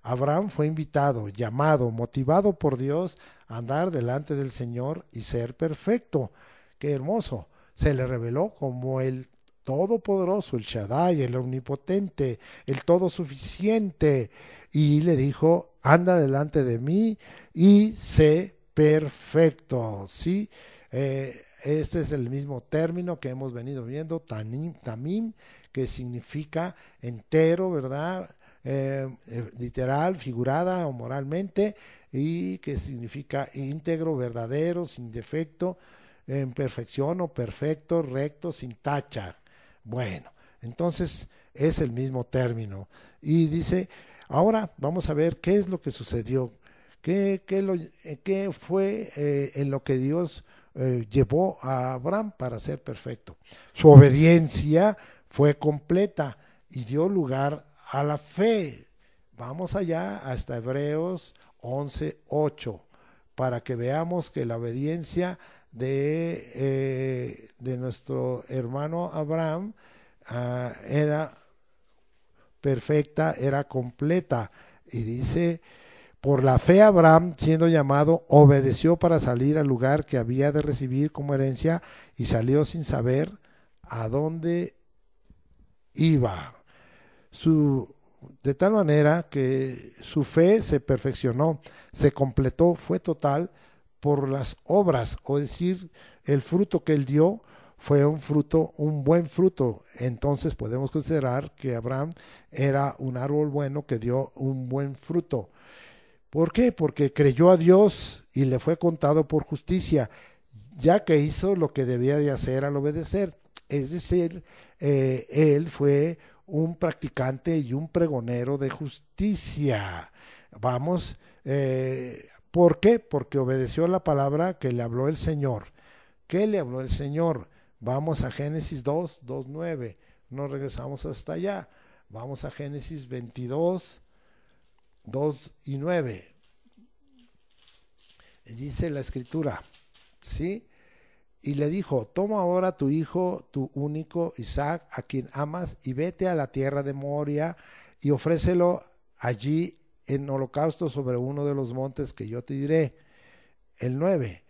Abraham fue invitado, llamado, motivado por Dios a andar delante del Señor y ser perfecto. Qué hermoso. Se le reveló como el Todopoderoso, el Shaddai, el Omnipotente, el Todosuficiente, y le dijo: anda delante de mí y sé perfecto. ¿Sí? Este es el mismo término que hemos venido viendo, tamim, que significa entero, ¿verdad? Literal, figurada o moralmente, y que significa íntegro, verdadero, sin defecto, en perfección o perfecto, recto, sin tacha. Bueno, entonces es el mismo término. Y dice: ahora vamos a ver qué es lo que sucedió, qué fue en lo que Dios llevó a Abraham para ser perfecto. Su obediencia fue completa y dio lugar a la fe. Vamos allá hasta Hebreos 11:8, para que veamos que la obediencia de nuestro hermano Abraham era perfecta, era completa. Y dice: por la fe Abraham, siendo llamado, obedeció para salir al lugar que había de recibir como herencia, y salió sin saber a dónde iba. De tal manera que su fe se perfeccionó, se completó, fue total por las obras, o decir, el fruto que él dio fue un buen fruto. Entonces podemos considerar que Abraham era un árbol bueno que dio un buen fruto. ¿Por qué? Porque creyó a Dios y le fue contado por justicia, ya que hizo lo que debía de hacer al obedecer. Es decir, él fue un practicante y un pregonero de justicia. Vamos, ¿por qué? Porque obedeció la palabra que le habló el Señor. ¿Qué le habló el Señor? Vamos a Génesis 2:9. No regresamos hasta allá. Vamos a Génesis 22:2-9. Dice la escritura, ¿sí? Y le dijo, toma ahora tu hijo, tu único Isaac, a quien amas, y vete a la tierra de Moria y ofrécelo allí en holocausto sobre uno de los montes que yo te diré. El 9.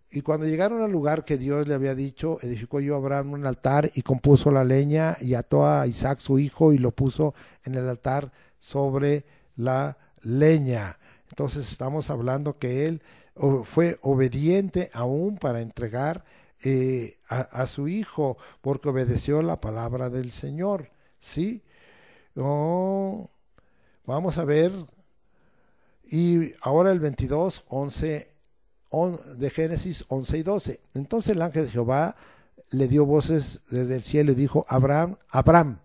Y cuando llegaron al lugar que Dios le había dicho, edificó yo a Abraham un altar y compuso la leña y ató a Isaac su hijo y lo puso en el altar sobre la leña. Entonces estamos hablando que él fue obediente aún para entregar a su hijo, porque obedeció la palabra del Señor, ¿sí? Vamos a ver, y ahora el 22:11 de Génesis 11:12. Entonces el ángel de Jehová le dio voces desde el cielo y dijo, Abraham, Abraham.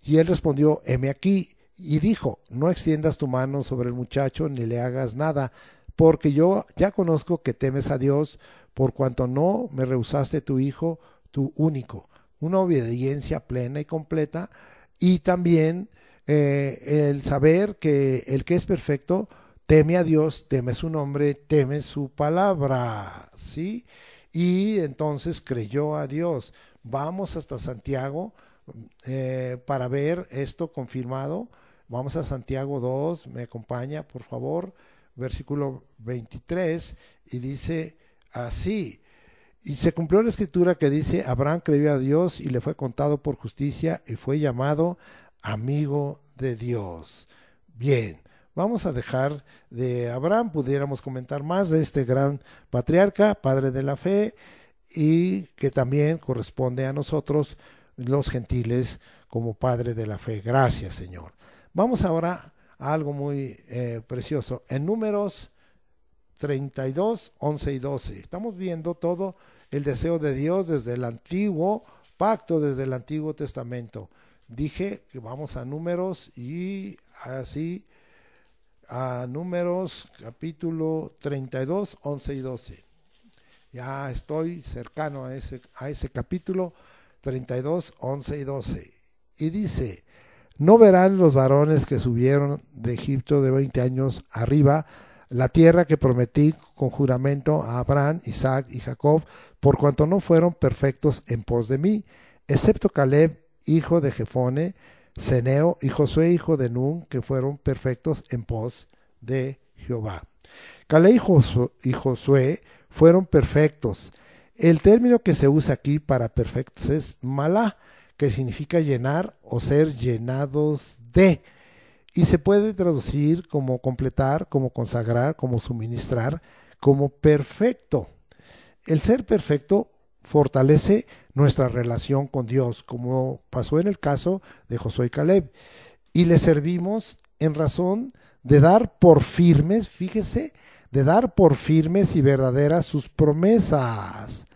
Y él respondió, heme aquí. Y dijo, no extiendas tu mano sobre el muchacho ni le hagas nada, porque yo ya conozco que temes a Dios, por cuanto no me rehusaste tu hijo, tu único. Una obediencia plena y completa, y también el saber que el que es perfecto teme a Dios, teme su nombre, teme su palabra, ¿sí? Y entonces creyó a Dios. Vamos hasta Santiago para ver esto confirmado. Vamos a Santiago 2, me acompaña, por favor, versículo 23, y dice así. Y se cumplió la escritura que dice, Abraham creyó a Dios y le fue contado por justicia y fue llamado amigo de Dios. Bien. Vamos a dejar de Abraham, pudiéramos comentar más de este gran patriarca, padre de la fe, y que también corresponde a nosotros, los gentiles, como padre de la fe. Gracias, Señor. Vamos ahora a algo muy precioso. En Números 32:11-12. Estamos viendo todo el deseo de Dios desde el antiguo pacto, desde el Antiguo Testamento. Dije que vamos a Números y así a Números capítulo 32, 11 y 12. Ya estoy cercano a ese capítulo 32, 11 y 12. Y dice, no verán los varones que subieron de Egipto de 20 años arriba la tierra que prometí con juramento a Abraham, Isaac y Jacob, por cuanto no fueron perfectos en pos de mí, excepto Caleb, hijo de Jefone, Ceneo y Josué, hijo de Nun, que fueron perfectos en pos de Jehová. Caleb y Josué fueron perfectos. El término que se usa aquí para perfectos es malá, que significa llenar o ser llenados de, y se puede traducir como completar, como consagrar, como suministrar, como perfecto. El ser perfecto fortalece nuestra relación con Dios, como pasó en el caso de Josué y Caleb, y le servimos en razón de dar por firmes, fíjese, de dar por firmes y verdaderas sus promesas,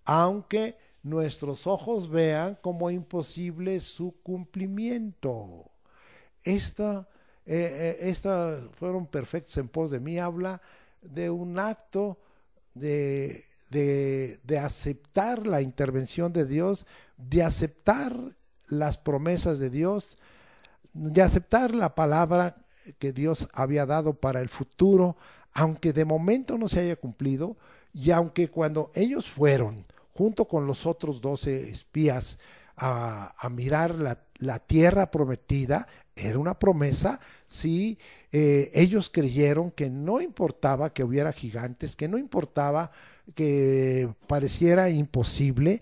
aunque nuestros ojos vean como imposible su cumplimiento. Esta fueron perfectos en pos de mí, habla de un acto de aceptar la intervención de Dios, de aceptar las promesas de Dios, de aceptar la palabra que Dios había dado para el futuro, aunque de momento no se haya cumplido, y aunque cuando ellos fueron junto con los otros 12 espías a mirar la tierra prometida, era una promesa, sí, ellos creyeron que no importaba que hubiera gigantes, que no importaba que pareciera imposible,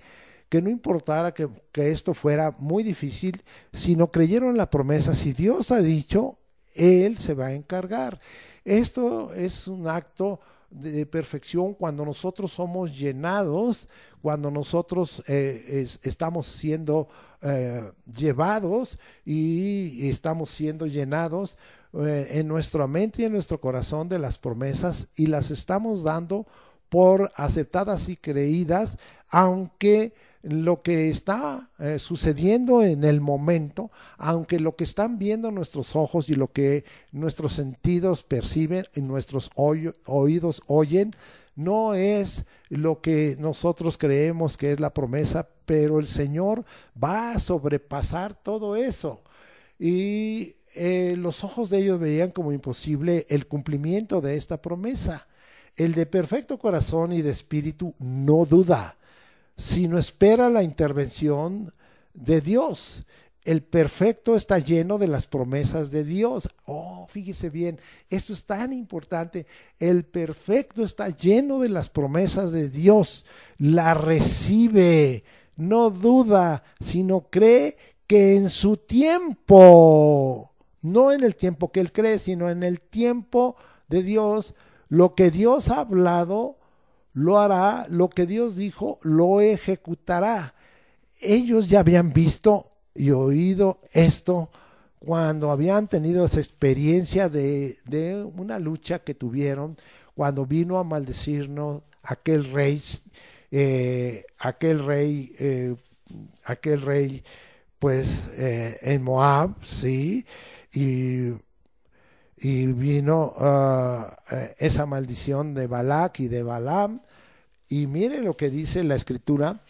que no importara que esto fuera muy difícil, sino creyeron en la promesa. Si Dios ha dicho, Él se va a encargar. Esto es un acto de perfección cuando nosotros somos llenados, cuando nosotros estamos siendo llevados y estamos siendo llenados en nuestra mente y en nuestro corazón de las promesas, y las estamos dando por aceptadas y creídas, aunque lo que está sucediendo en el momento, aunque lo que están viendo nuestros ojos y lo que nuestros sentidos perciben y nuestros oídos oyen, no es lo que nosotros creemos que es la promesa, pero el Señor va a sobrepasar todo eso. Y los ojos de ellos veían como imposible el cumplimiento de esta promesa. El de perfecto corazón y de espíritu no duda, sino espera la intervención de Dios. El perfecto está lleno de las promesas de Dios. Oh, fíjese bien, esto es tan importante. El perfecto está lleno de las promesas de Dios. La recibe, no duda, sino cree que en su tiempo, no en el tiempo que él cree, sino en el tiempo de Dios, lo que Dios ha hablado, lo hará, lo que Dios dijo, lo ejecutará. Ellos ya habían visto y oído esto cuando habían tenido esa experiencia de una lucha que tuvieron cuando vino a maldecirnos aquel rey, pues en Moab, sí, y vino esa maldición de Balac y de Balaam. Y mire lo que dice la escritura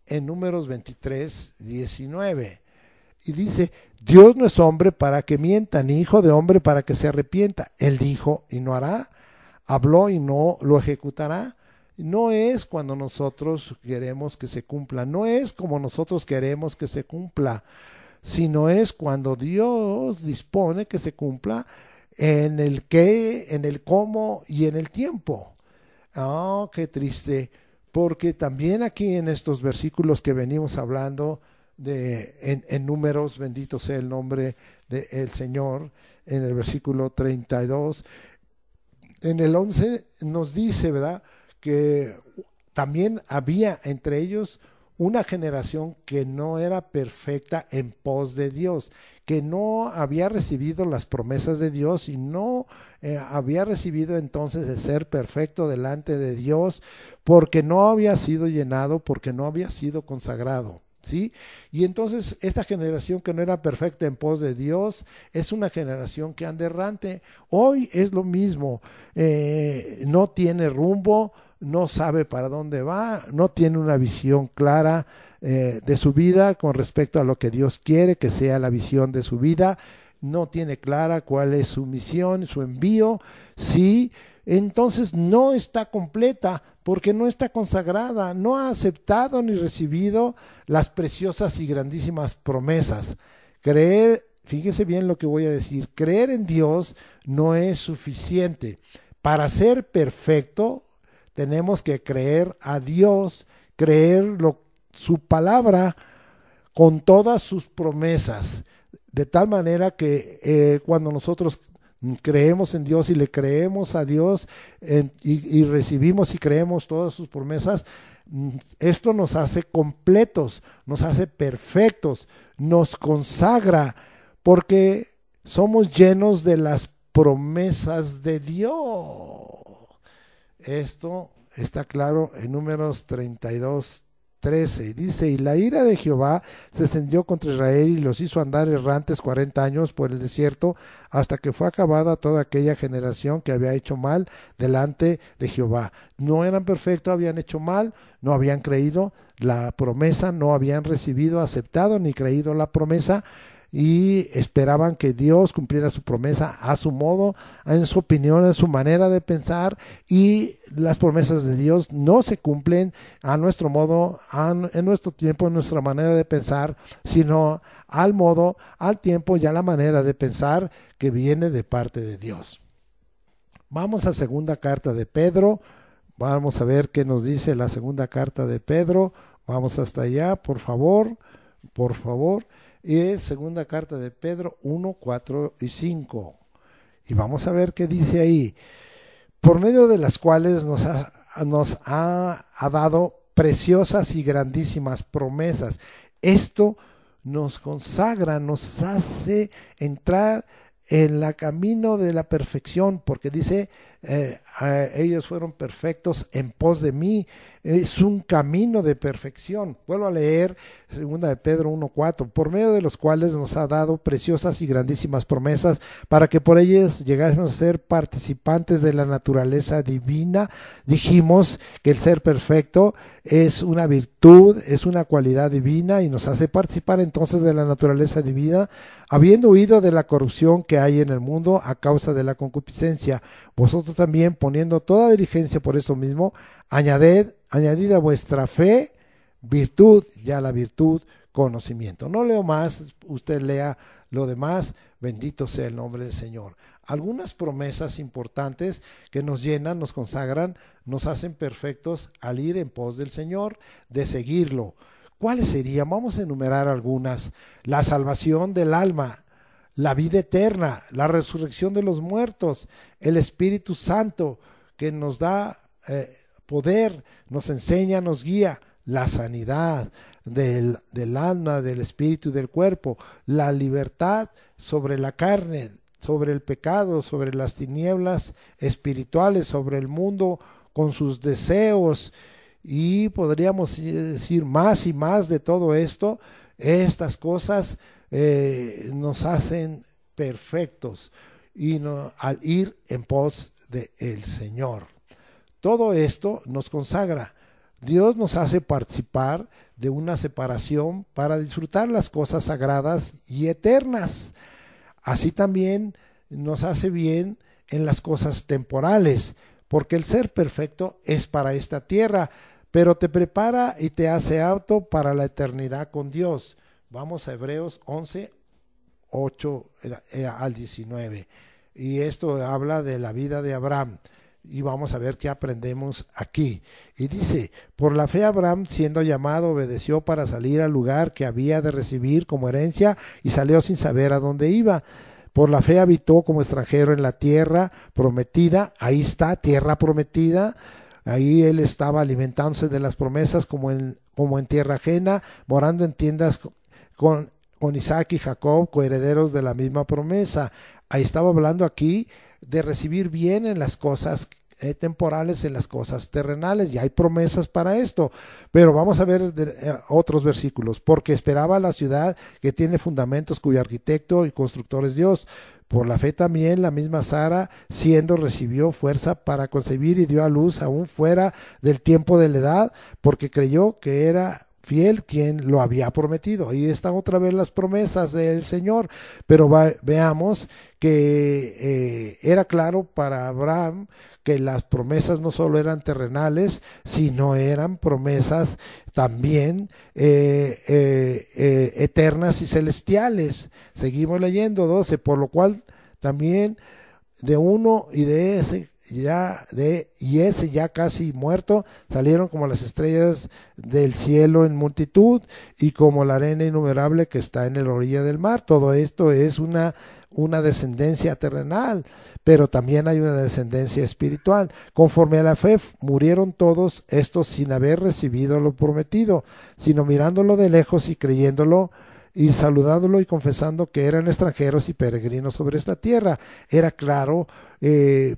en Números 23, 19. Y dice, Dios no es hombre para que mienta, ni hijo de hombre para que se arrepienta. Él dijo y no hará, habló y no lo ejecutará. No es cuando nosotros queremos que se cumpla, no es como nosotros queremos que se cumpla, sino es cuando Dios dispone que se cumpla en el qué, en el cómo y en el tiempo. Oh, qué triste, porque también aquí en estos versículos que venimos hablando, en Números, bendito sea el nombre del Señor, en el versículo 32, en el 11 nos dice, ¿verdad?, que también había entre ellos una generación que no era perfecta en pos de Dios, que no había recibido las promesas de Dios y no había recibido entonces el ser perfecto delante de Dios, porque no había sido llenado, porque no había sido consagrado. ¿Sí? Y entonces esta generación que no era perfecta en pos de Dios es una generación que anda errante. Hoy es lo mismo, no tiene rumbo, no sabe para dónde va, no tiene una visión clara de su vida con respecto a lo que Dios quiere que sea la visión de su vida, no tiene clara cuál es su misión, su envío, sí, entonces no está completa porque no está consagrada, no ha aceptado ni recibido las preciosas y grandísimas promesas. Creer, fíjese bien lo que voy a decir, creer en Dios no es suficiente. Para ser perfecto tenemos que creer a Dios, creer su palabra con todas sus promesas, de tal manera que cuando nosotros creemos en Dios y le creemos a Dios y recibimos y creemos todas sus promesas, esto nos hace completos, nos hace perfectos, nos consagra, porque somos llenos de las promesas de Dios. Esto está claro en Números 32, 13, y dice, y la ira de Jehová se encendió contra Israel y los hizo andar errantes 40 años por el desierto hasta que fue acabada toda aquella generación que había hecho mal delante de Jehová. No eran perfectos, habían hecho mal, no habían creído la promesa, no habían recibido, aceptado ni creído la promesa, y esperaban que Dios cumpliera su promesa a su modo, en su opinión, en su manera de pensar, y las promesas de Dios no se cumplen a nuestro modo, en nuestro tiempo, en nuestra manera de pensar, sino al modo, al tiempo y a la manera de pensar que viene de parte de Dios. Vamos a segunda carta de Pedro, vamos a ver qué nos dice la segunda carta de Pedro, vamos hasta allá, por favor, por favor. Y es segunda carta de Pedro 1, 4 y 5. Y vamos a ver qué dice ahí. Por medio de las cuales nos ha dado preciosas y grandísimas promesas. Esto nos consagra, nos hace entrar en el camino de la perfección, porque dice, ellos fueron perfectos en pos de mí, es un camino de perfección. Vuelvo a leer 2 de Pedro 1:4, por medio de los cuales nos ha dado preciosas y grandísimas promesas para que por ellas llegásemos a ser participantes de la naturaleza divina. Dijimos que el ser perfecto es una virtud, es una cualidad divina y nos hace participar entonces de la naturaleza divina, habiendo huido de la corrupción que hay en el mundo a causa de la concupiscencia. Vosotros también, poniendo toda diligencia por eso mismo, añadid a vuestra fe virtud, y a la virtud conocimiento. No leo más, usted lea lo demás. Bendito sea el nombre del Señor. Algunas promesas importantes que nos llenan, nos consagran, nos hacen perfectos al ir en pos del Señor, de seguirlo. ¿Cuáles serían? Vamos a enumerar algunas. La salvación del alma, la vida eterna, la resurrección de los muertos, el Espíritu Santo que nos da poder, nos enseña, nos guía, la sanidad del alma, del espíritu y del cuerpo, la libertad sobre la carne, sobre el pecado, sobre las tinieblas espirituales, sobre el mundo con sus deseos, y podríamos decir más y más de todo esto. Estas cosas nos hacen perfectos y al ir en pos del Señor. Todo esto nos consagra. Dios nos hace participar de una separación para disfrutar las cosas sagradas y eternas. Así también nos hace bien en las cosas temporales, porque el ser perfecto es para esta tierra, pero te prepara y te hace apto para la eternidad con Dios. Vamos a Hebreos 11, 8 al 19. Y esto habla de la vida de Abraham. Y vamos a ver qué aprendemos aquí. Y dice, por la fe Abraham, siendo llamado, obedeció para salir al lugar que había de recibir como herencia y salió sin saber a dónde iba. Por la fe habitó como extranjero en la tierra prometida. Ahí está, tierra prometida. Ahí él estaba alimentándose de las promesas como en tierra ajena, morando en tiendas con Isaac y Jacob, coherederos de la misma promesa. Ahí estaba hablando aquí de recibir bien en las cosas temporales, en las cosas terrenales, y hay promesas para esto. Pero vamos a ver otros versículos. Porque esperaba la ciudad que tiene fundamentos, cuyo arquitecto y constructor es Dios. Por la fe también la misma Sara, recibió fuerza para concebir y dio a luz aún fuera del tiempo de la edad, porque creyó que era fiel quien lo había prometido. Ahí están otra vez las promesas del Señor. Pero veamos que era claro para Abraham que las promesas no solo eran terrenales, sino eran promesas también eternas y celestiales. Seguimos leyendo 12, por lo cual también de uno y de ese ya casi muerto, salieron como las estrellas del cielo en multitud y como la arena innumerable que está en la orilla del mar. Todo esto es una descendencia terrenal, pero también hay una descendencia espiritual. Conforme a la fe murieron todos estos sin haber recibido lo prometido, sino mirándolo de lejos y creyéndolo y saludándolo y confesando que eran extranjeros y peregrinos sobre esta tierra. Era claro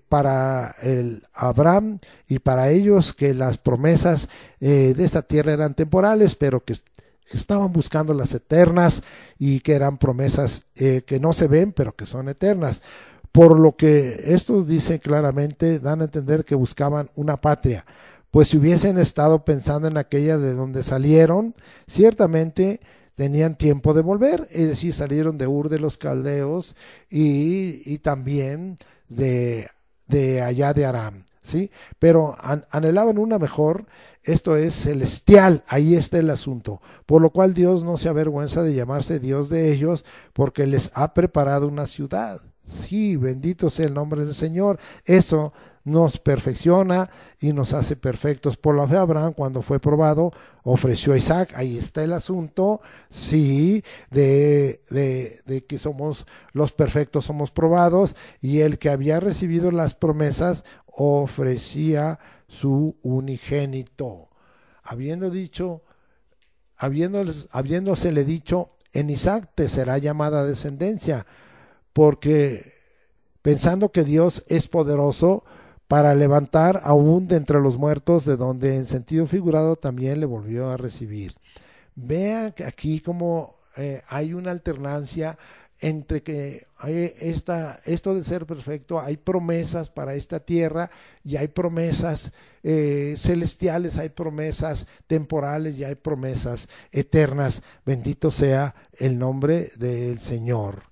para Abraham y para ellos que las promesas de esta tierra eran temporales, pero que estaban buscando las eternas y que eran promesas que no se ven, pero que son eternas. Por lo que estos dicen claramente, dan a entender que buscaban una patria, pues si hubiesen estado pensando en aquella de donde salieron, ciertamente tenían tiempo de volver, es decir, salieron de Ur de los Caldeos y también de allá de Aram, ¿sí? Pero anhelaban una mejor, esto es celestial, ahí está el asunto, por lo cual Dios no se avergüenza de llamarse Dios de ellos, porque les ha preparado una ciudad. Sí, bendito sea el nombre del Señor. Eso nos perfecciona y nos hace perfectos. Por la fe Abraham, cuando fue probado, ofreció a Isaac. Ahí está el asunto, sí, de que somos los perfectos, somos probados, y el que había recibido las promesas ofrecía su unigénito, habiéndosele dicho, en Isaac te será llamada descendencia, porque pensando que Dios es poderoso para levantar aún de entre los muertos, de donde en sentido figurado también le volvió a recibir. Vean que aquí como hay una alternancia entre que hay esto de ser perfecto, hay promesas para esta tierra y hay promesas celestiales, hay promesas temporales y hay promesas eternas. Bendito sea el nombre del Señor.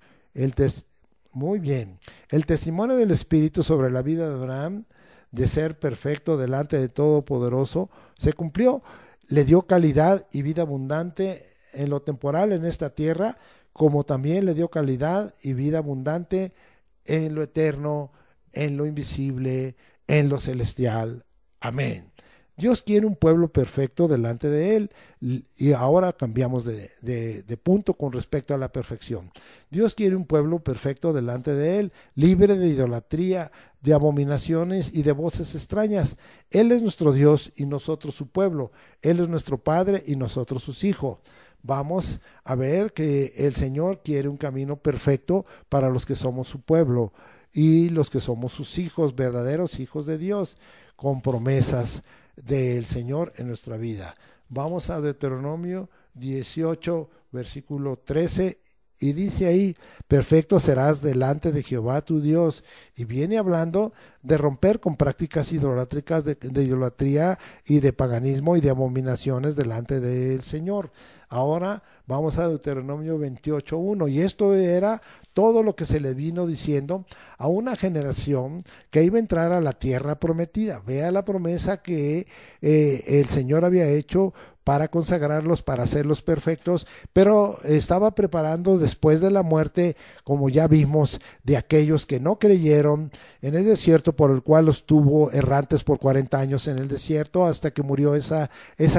Muy bien. El testimonio del Espíritu sobre la vida de Abraham, de ser perfecto delante de Todopoderoso, se cumplió. Le dio calidad y vida abundante en lo temporal en esta tierra, como también le dio calidad y vida abundante en lo eterno, en lo invisible, en lo celestial. Amén. Dios quiere un pueblo perfecto delante de Él, y ahora cambiamos de punto con respecto a la perfección. Dios quiere un pueblo perfecto delante de Él, libre de idolatría, de abominaciones y de voces extrañas. Él es nuestro Dios y nosotros su pueblo. Él es nuestro Padre y nosotros sus hijos. Vamos a ver que el Señor quiere un camino perfecto para los que somos su pueblo y los que somos sus hijos, verdaderos hijos de Dios, con promesas del Señor en nuestra vida. Vamos a Deuteronomio 18, versículo 13, y dice ahí: perfecto serás delante de Jehová tu Dios. Y viene hablando de romper con prácticas idolátricas, de idolatría y de paganismo y de abominaciones delante del Señor. Ahora vamos a Deuteronomio 28:1, y esto era todo lo que se le vino diciendo a una generación que iba a entrar a la tierra prometida. Vea la promesa que el Señor había hecho para consagrarlos, para hacerlos perfectos, pero estaba preparando después de la muerte, como ya vimos, de aquellos que no creyeron en el desierto, por el cual los tuvo errantes por 40 años en el desierto, hasta que murió esa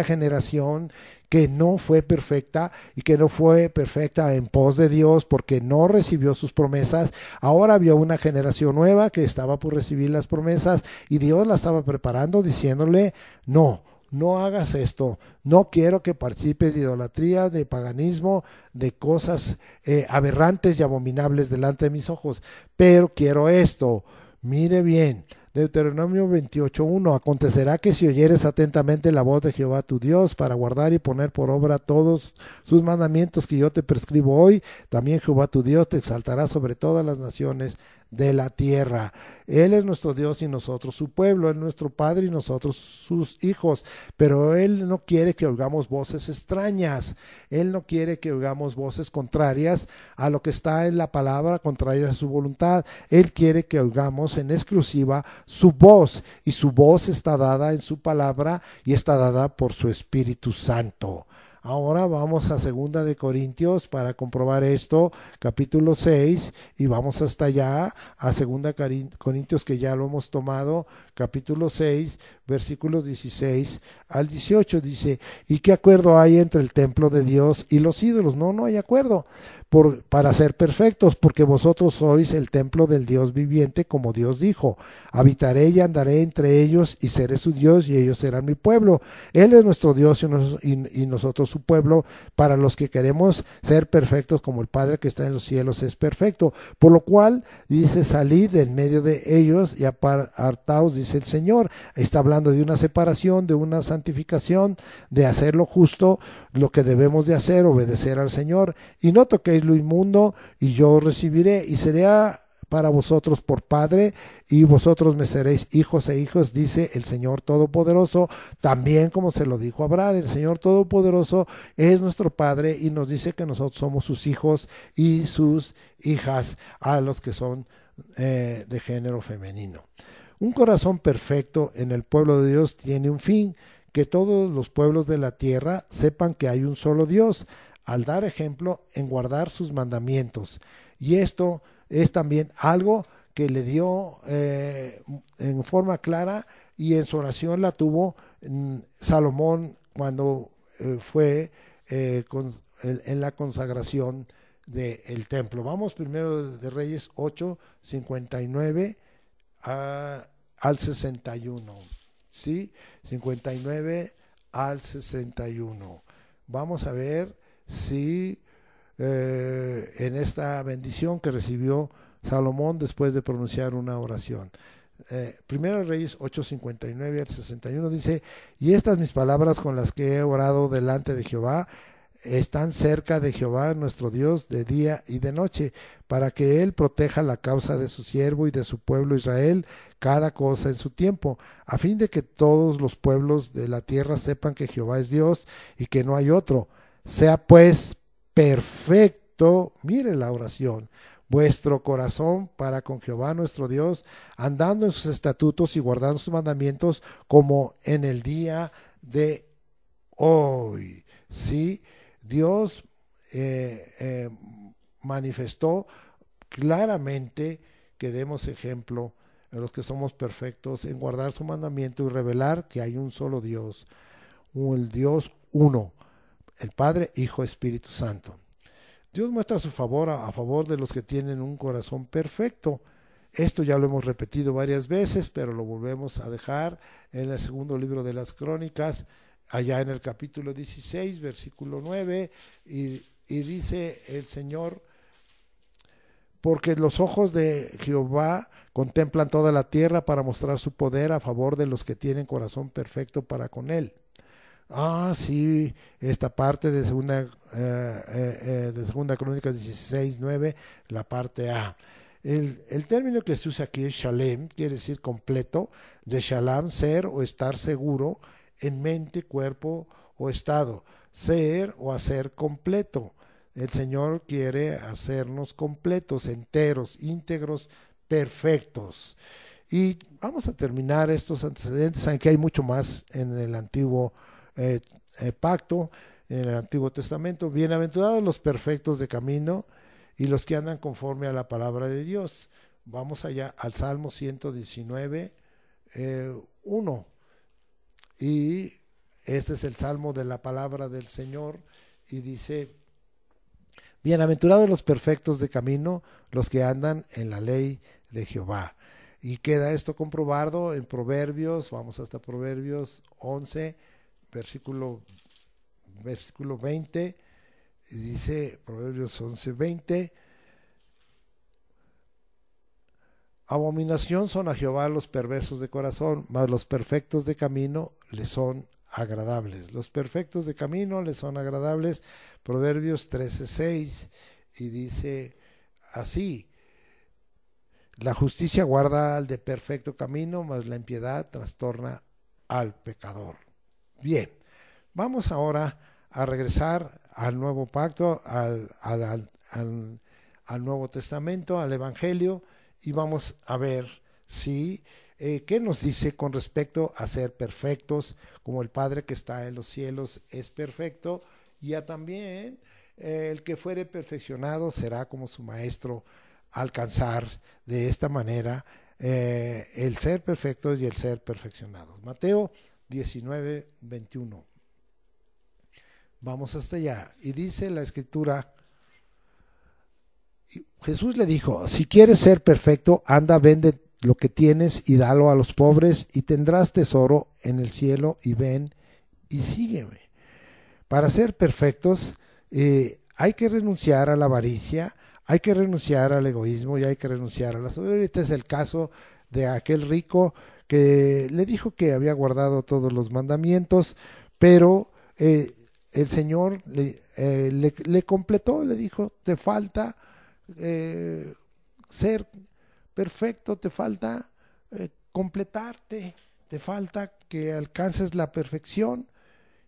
generación que no fue perfecta y que no fue perfecta en pos de Dios porque no recibió sus promesas. Ahora había una generación nueva que estaba por recibir las promesas y Dios la estaba preparando diciéndole: no hagas esto, no quiero que participes de idolatría, de paganismo, de cosas aberrantes y abominables delante de mis ojos, pero quiero esto. Mire bien, Deuteronomio 28:1: acontecerá que si oyeres atentamente la voz de Jehová tu Dios para guardar y poner por obra todos sus mandamientos que yo te prescribo hoy, también Jehová tu Dios te exaltará sobre todas las naciones de la tierra. Él es nuestro Dios y nosotros su pueblo, Él es nuestro Padre y nosotros sus hijos, pero Él no quiere que oigamos voces extrañas, Él no quiere que oigamos voces contrarias a lo que está en la palabra, contrarias a su voluntad. Él quiere que oigamos en exclusiva su voz, y su voz está dada en su palabra y está dada por su Espíritu Santo. Ahora vamos a 2 de Corintios para comprobar esto, capítulo 6, y vamos hasta allá, a 2 Corintios, que ya lo hemos tomado, capítulo 6, versículos 16 al 18, dice: ¿y qué acuerdo hay entre el templo de Dios y los ídolos? No hay acuerdo para ser perfectos, porque vosotros sois el templo del Dios viviente, como Dios dijo: habitaré y andaré entre ellos y seré su Dios y ellos serán mi pueblo. Él es nuestro Dios y nosotros su pueblo, para los que queremos ser perfectos como el Padre que está en los cielos es perfecto. Por lo cual dice: salid en medio de ellos y apartaos, dice el Señor. Está hablando de una separación, de una santificación, de hacer lo justo, lo que debemos de hacer, obedecer al Señor. Y no toquéis lo inmundo, y yo os recibiré y seré para vosotros por Padre, y vosotros me seréis hijos e hijas, dice el Señor Todopoderoso. También, como se lo dijo a Abraham, el Señor Todopoderoso es nuestro Padre y nos dice que nosotros somos sus hijos y sus hijas a los que son de género femenino. Un corazón perfecto en el pueblo de Dios tiene un fin: que todos los pueblos de la tierra sepan que hay un solo Dios, al dar ejemplo en guardar sus mandamientos. Y esto es también algo que le dio en forma clara, y en su oración la tuvo Salomón cuando fue en la consagración del templo. Vamos primero de Reyes 8, 59 al 61. ¿Sí? 59 al 61. Vamos a ver si en esta bendición que recibió Salomón después de pronunciar una oración. Primero Reyes 8:59 al 61 dice: y estas mis palabras con las que he orado delante de Jehová están cerca de Jehová nuestro Dios de día y de noche, para que él proteja la causa de su siervo y de su pueblo Israel, cada cosa en su tiempo, a fin de que todos los pueblos de la tierra sepan que Jehová es Dios y que no hay otro. Sea pues perfecto, mire la oración, vuestro corazón para con Jehová nuestro Dios, andando en sus estatutos y guardando sus mandamientos, como en el día de hoy. Sí, Dios manifestó claramente que demos ejemplo a los que somos perfectos en guardar su mandamiento y revelar que hay un solo Dios, el Dios uno, el Padre, Hijo, Espíritu Santo. Dios muestra su favor a favor de los que tienen un corazón perfecto. Esto ya lo hemos repetido varias veces, pero lo volvemos a dejar en el segundo libro de las Crónicas, allá en el capítulo 16, versículo 9, y dice el Señor: porque los ojos de Jehová contemplan toda la tierra para mostrar su poder a favor de los que tienen corazón perfecto para con él. Sí, esta parte de segunda Crónicas 16, 9, la parte A. El término que se usa aquí es shalem, quiere decir completo, de shalom, ser o estar seguro, en mente, cuerpo o estado, ser o hacer completo. El Señor quiere hacernos completos, enteros, íntegros, perfectos. Y vamos a terminar estos antecedentes, aunque hay mucho más en el antiguo pacto, en el Antiguo Testamento. Bienaventurados los perfectos de camino y los que andan conforme a la palabra de Dios. Vamos allá al Salmo 119, 1. Y este es el salmo de la palabra del Señor, y dice: bienaventurados los perfectos de camino, los que andan en la ley de Jehová. Y queda esto comprobado en Proverbios, vamos hasta Proverbios 11, versículo 20, y dice Proverbios 11, 20: abominación son a Jehová los perversos de corazón, mas los perfectos de camino le son agradables. Los perfectos de camino le son agradables. Proverbios 13:6, y dice así: la justicia guarda al de perfecto camino, mas la impiedad trastorna al pecador. Bien, vamos ahora a regresar al nuevo pacto, al Nuevo Testamento, al Evangelio, y vamos a ver si qué nos dice con respecto a ser perfectos, como el Padre que está en los cielos es perfecto, y ya también el que fuere perfeccionado será como su maestro. Alcanzar de esta manera el ser perfectos y el ser perfeccionados. Mateo 19, 21. Vamos hasta allá. Y dice la Escritura: Jesús le dijo: si quieres ser perfecto, anda, vende lo que tienes y dalo a los pobres, y tendrás tesoro en el cielo, y ven y sígueme. Para ser perfectos hay que renunciar a la avaricia, hay que renunciar al egoísmo y hay que renunciar a la soberbia. Este es el caso de aquel rico que le dijo que había guardado todos los mandamientos, pero el Señor le completó, le dijo: te falta ser perfecto, te falta completarte, te falta que alcances la perfección.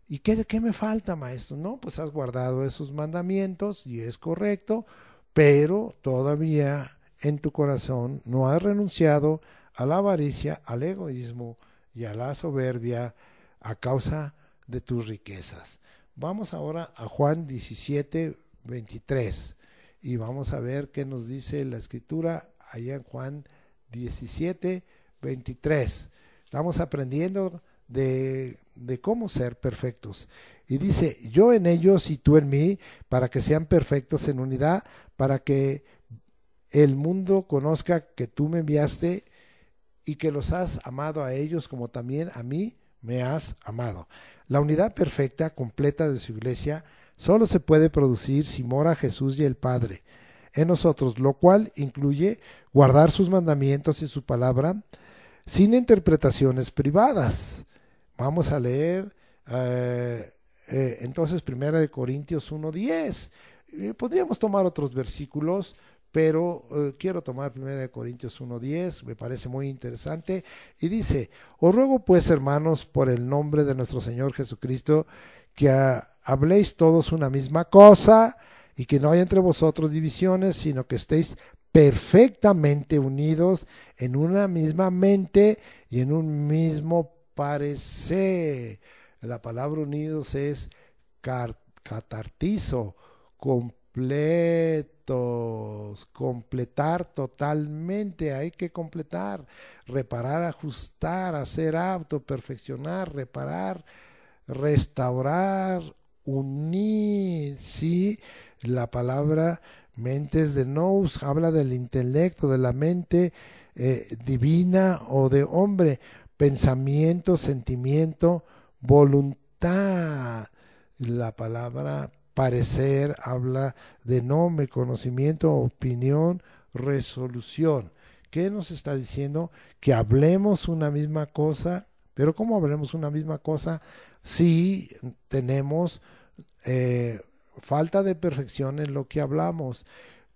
¿Y qué me falta, maestro? No, pues has guardado esos mandamientos y es correcto, pero todavía en tu corazón no has renunciado a la avaricia, al egoísmo y a la soberbia a causa de tus riquezas. Vamos ahora a Juan 17, 23 y vamos a ver qué nos dice la Escritura allá en Juan 17, 23. Estamos aprendiendo de cómo ser perfectos. Y dice: yo en ellos y tú en mí, para que sean perfectos en unidad, para que el mundo conozca que tú me enviaste y que los has amado a ellos como también a mí me has amado. La unidad perfecta, completa de su iglesia, solo se puede producir si mora Jesús y el Padre en nosotros, lo cual incluye guardar sus mandamientos y su palabra, sin interpretaciones privadas. Vamos a leer entonces 1 Corintios 1:10. Podríamos tomar otros versículos, pero quiero tomar 1 Corintios 1:10, me parece muy interesante, y dice: os ruego pues, hermanos, por el nombre de nuestro Señor Jesucristo, que habléis todos una misma cosa, y que no haya entre vosotros divisiones, sino que estéis perfectamente unidos en una misma mente y en un mismo parecer. La palabra unidos es catartizo, completos, completar totalmente. Hay que completar, reparar, ajustar, hacer apto, perfeccionar, reparar, restaurar, unir. Sí, la palabra mentes de nous habla del intelecto, de la mente divina o de hombre, pensamiento, sentimiento, voluntad. La palabra parecer habla de nombre, conocimiento, opinión, resolución. ¿Qué nos está diciendo? Que hablemos una misma cosa. Pero ¿cómo hablemos una misma cosa si tenemos falta de perfección en lo que hablamos?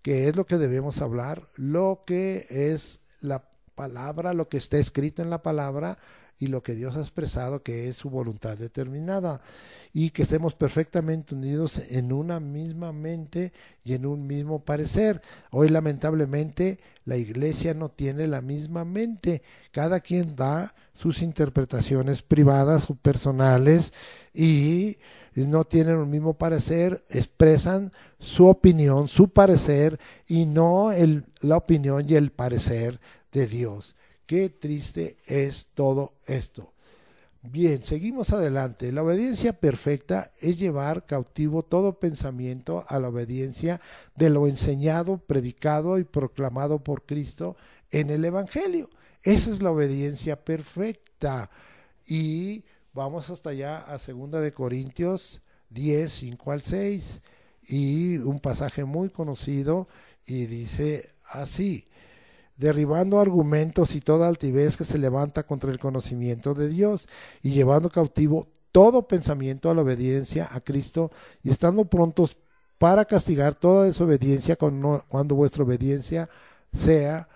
¿Qué es lo que debemos hablar? Lo que es la palabra, lo que está escrito en la palabra y lo que Dios ha expresado, que es su voluntad determinada, y que estemos perfectamente unidos en una misma mente y en un mismo parecer. Hoy lamentablemente la iglesia no tiene la misma mente, cada quien da sus interpretaciones privadas o personales y no tienen un mismo parecer, expresan su opinión, su parecer, y no la opinión y el parecer de Dios. Qué triste es todo esto. Bien, seguimos adelante. La obediencia perfecta es llevar cautivo todo pensamiento a la obediencia de lo enseñado, predicado y proclamado por Cristo en el Evangelio. Esa es la obediencia perfecta. Y vamos hasta allá a 2 Corintios 10, 5 al 6. Y un pasaje muy conocido, y dice así: derribando argumentos y toda altivez que se levanta contra el conocimiento de Dios, y llevando cautivo todo pensamiento a la obediencia a Cristo, y estando prontos para castigar toda desobediencia cuando vuestra obediencia sea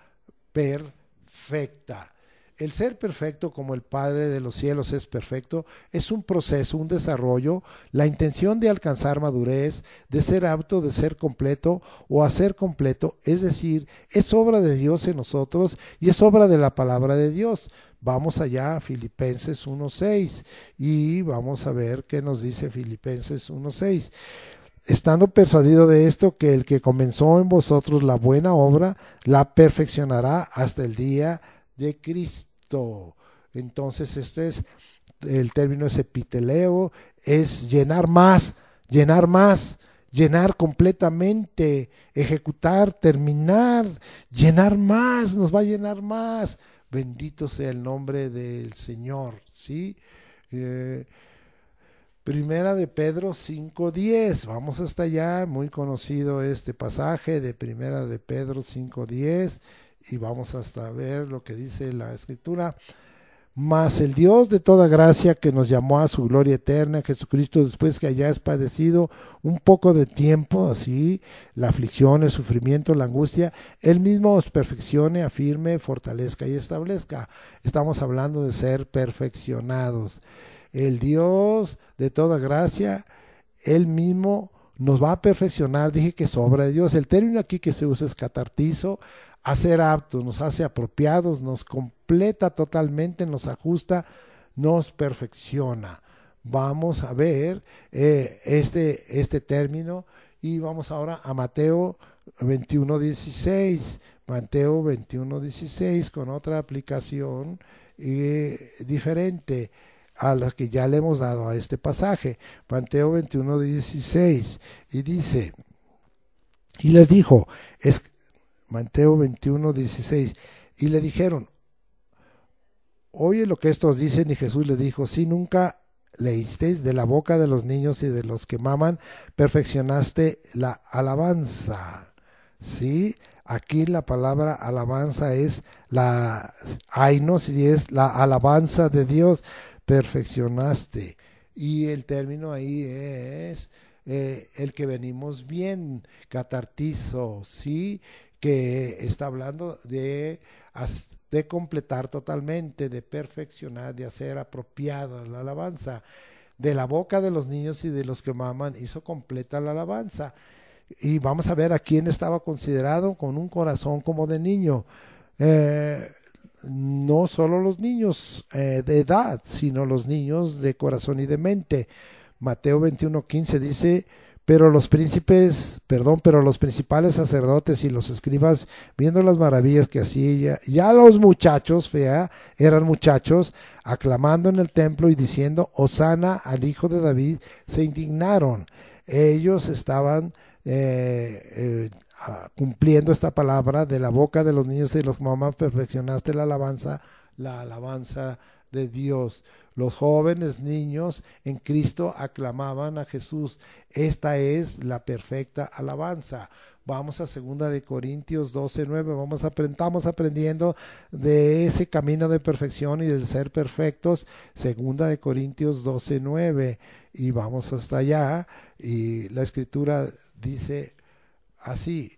perfecta. El ser perfecto, como el Padre de los cielos es perfecto, es un proceso, un desarrollo, la intención de alcanzar madurez, de ser apto, de ser completo o hacer completo, es decir, es obra de Dios en nosotros y es obra de la palabra de Dios. Vamos allá a Filipenses 1:6 y vamos a ver qué nos dice Filipenses 1:6. Estando persuadido de esto, que el que comenzó en vosotros la buena obra, la perfeccionará hasta el día de Cristo. Entonces el término es epiteleo, es llenar más, llenar completamente, ejecutar, terminar, llenar más, nos va a llenar más. Bendito sea el nombre del Señor, ¿sí? Primera de Pedro 5:10, vamos hasta allá, muy conocido este pasaje de Primera de Pedro 5:10, y vamos hasta ver lo que dice la Escritura. Mas el Dios de toda gracia, que nos llamó a su gloria eterna en Jesucristo, después que hayáis padecido un poco de tiempo, así, la aflicción, el sufrimiento, la angustia, Él mismo os perfeccione, afirme, fortalezca y establezca. Estamos hablando de ser perfeccionados. El Dios de toda gracia, Él mismo nos va a perfeccionar. Dije que es obra de Dios. El término aquí que se usa es catartizo, hacer aptos, nos hace apropiados, nos completa totalmente, nos ajusta, nos perfecciona. Vamos a ver este término, y vamos ahora a Mateo 21:16. Mateo 21:16 con otra aplicación diferente a la que ya le hemos dado a este pasaje. Mateo 21:16, y dice: y les dijo, Mateo 21:16, y le dijeron: oye lo que estos dicen. Y Jesús le dijo: si nunca leísteis, de la boca de los niños y de los que maman perfeccionaste la alabanza. ¿Sí? Aquí la palabra alabanza es la ainos y es la alabanza de Dios, perfeccionaste. Y el término ahí es el que venimos bien, catartizo, ¿sí? Que está hablando de completar totalmente, de perfeccionar, de hacer apropiada la alabanza. De la boca de los niños y de los que maman hizo completa la alabanza. Y vamos a ver a quién estaba considerado con un corazón como de niño. Eh, no solo los niños de edad, sino los niños de corazón y de mente. Mateo 21:15 dice, pero los principales sacerdotes y los escribas, viendo las maravillas que hacía, ya los muchachos, eran muchachos, aclamando en el templo y diciendo, Hosana al hijo de David, se indignaron. Ellos estaban cumpliendo esta palabra de la boca de los niños y los mamás, perfeccionaste la alabanza de Dios. Los jóvenes niños en Cristo aclamaban a Jesús. Esta es la perfecta alabanza. Vamos a 2 Corintios 12:9. Estamos aprendiendo de ese camino de perfección y del ser perfectos. 2 Corintios 12:9. Y vamos hasta allá. Y la escritura dice así.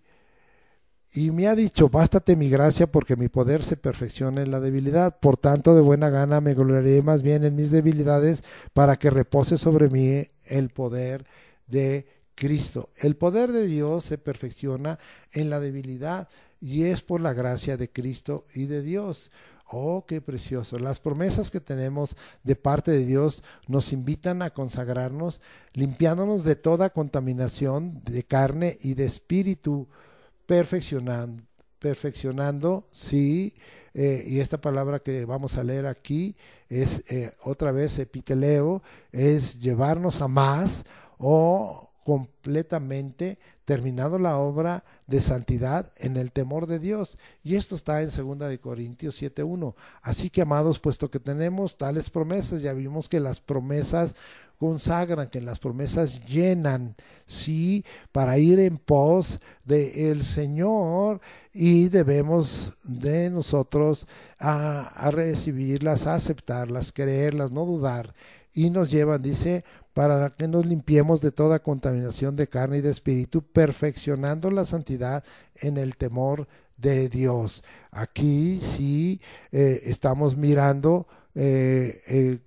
Y me ha dicho, bástate mi gracia porque mi poder se perfecciona en la debilidad. Por tanto, de buena gana me gloriaré más bien en mis debilidades para que repose sobre mí el poder de Cristo. El poder de Dios se perfecciona en la debilidad y es por la gracia de Cristo y de Dios. Oh, qué precioso. Las promesas que tenemos de parte de Dios nos invitan a consagrarnos, limpiándonos de toda contaminación de carne y de espíritu, perfeccionando, sí, y esta palabra que vamos a leer aquí es otra vez epiteleo, es llevarnos a más o completamente terminado la obra de santidad en el temor de Dios. Y esto está en 2 Corintios 7:1. Así que, amados, puesto que tenemos tales promesas, ya vimos que las promesas consagran, que las promesas llenan, sí, para ir en pos del Señor, y debemos de nosotros a recibirlas, a aceptarlas, creerlas, no dudar, y nos llevan, dice, para que nos limpiemos de toda contaminación de carne y de espíritu, perfeccionando la santidad en el temor de Dios. Aquí sí estamos mirando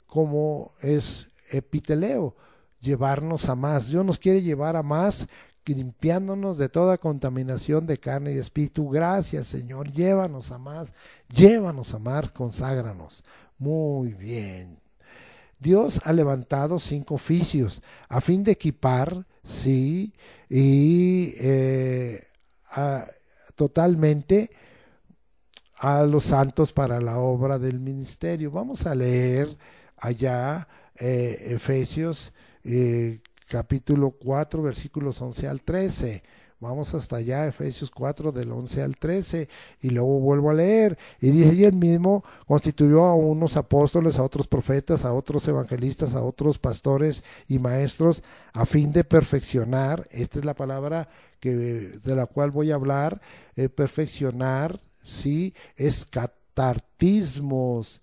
cómo es epiteleo, llevarnos a más. Dios nos quiere llevar a más, limpiándonos de toda contaminación de carne y espíritu. Gracias, Señor, llévanos a más, conságranos. Muy bien. Dios ha levantado 5 oficios a fin de equipar, sí, y totalmente a los santos para la obra del ministerio. Vamos a leer allá Efesios capítulo 4 versículos 11 al 13. Vamos hasta allá, Efesios 4 del 11 al 13, y luego vuelvo a leer, y dice, y él mismo constituyó a unos apóstoles, a otros profetas, a otros evangelistas, a otros pastores y maestros, a fin de perfeccionar, esta es la palabra de la cual voy a hablar, perfeccionar, sí, es catartismos,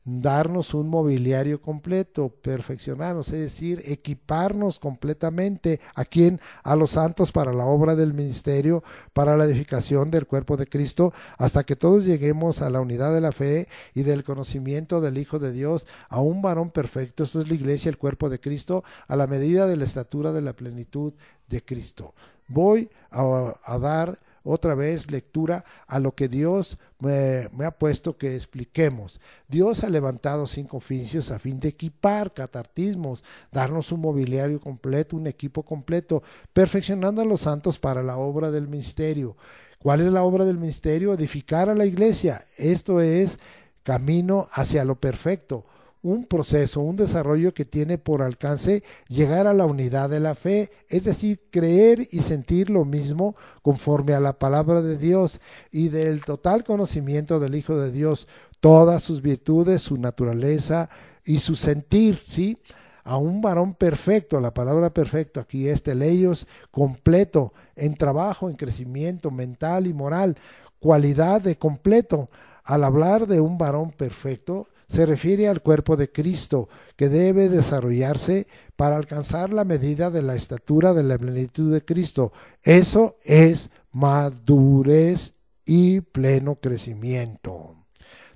darnos un mobiliario completo, perfeccionarnos, es decir, equiparnos completamente. ¿A quién? A los santos para la obra del ministerio, para la edificación del cuerpo de Cristo, hasta que todos lleguemos a la unidad de la fe y del conocimiento del Hijo de Dios, a un varón perfecto. Esto es la iglesia, el cuerpo de Cristo, a la medida de la estatura de la plenitud de Cristo. Voy a dar otra vez lectura a lo que Dios me ha puesto que expliquemos. Dios ha levantado 5 oficios a fin de equipar, catartismos, darnos un mobiliario completo, un equipo completo, perfeccionando a los santos para la obra del ministerio. ¿Cuál es la obra del ministerio? Edificar a la iglesia. Esto es camino hacia lo perfecto. Un proceso, un desarrollo que tiene por alcance llegar a la unidad de la fe, es decir, creer y sentir lo mismo conforme a la palabra de Dios y del total conocimiento del Hijo de Dios, todas sus virtudes, su naturaleza y su sentir, ¿sí? a un varón perfecto. La palabra perfecto aquí es teleios, completo en trabajo, en crecimiento mental y moral, cualidad de completo. Al hablar de un varón perfecto, se refiere al cuerpo de Cristo, que debe desarrollarse para alcanzar la medida de la estatura de la plenitud de Cristo. Eso es madurez y pleno crecimiento.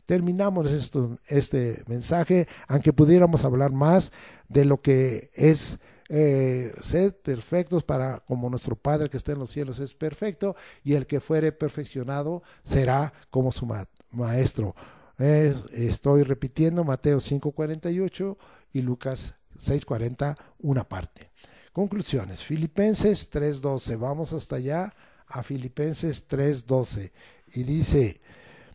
Terminamos este mensaje, aunque pudiéramos hablar más de lo que es sed perfectos para como nuestro Padre que está en los cielos es perfecto, y el que fuere perfeccionado será como su maestro. Estoy repitiendo Mateo 5:48 y Lucas 6:40, una parte. Conclusiones. Filipenses 3:12. Vamos hasta allá a Filipenses 3:12 y dice: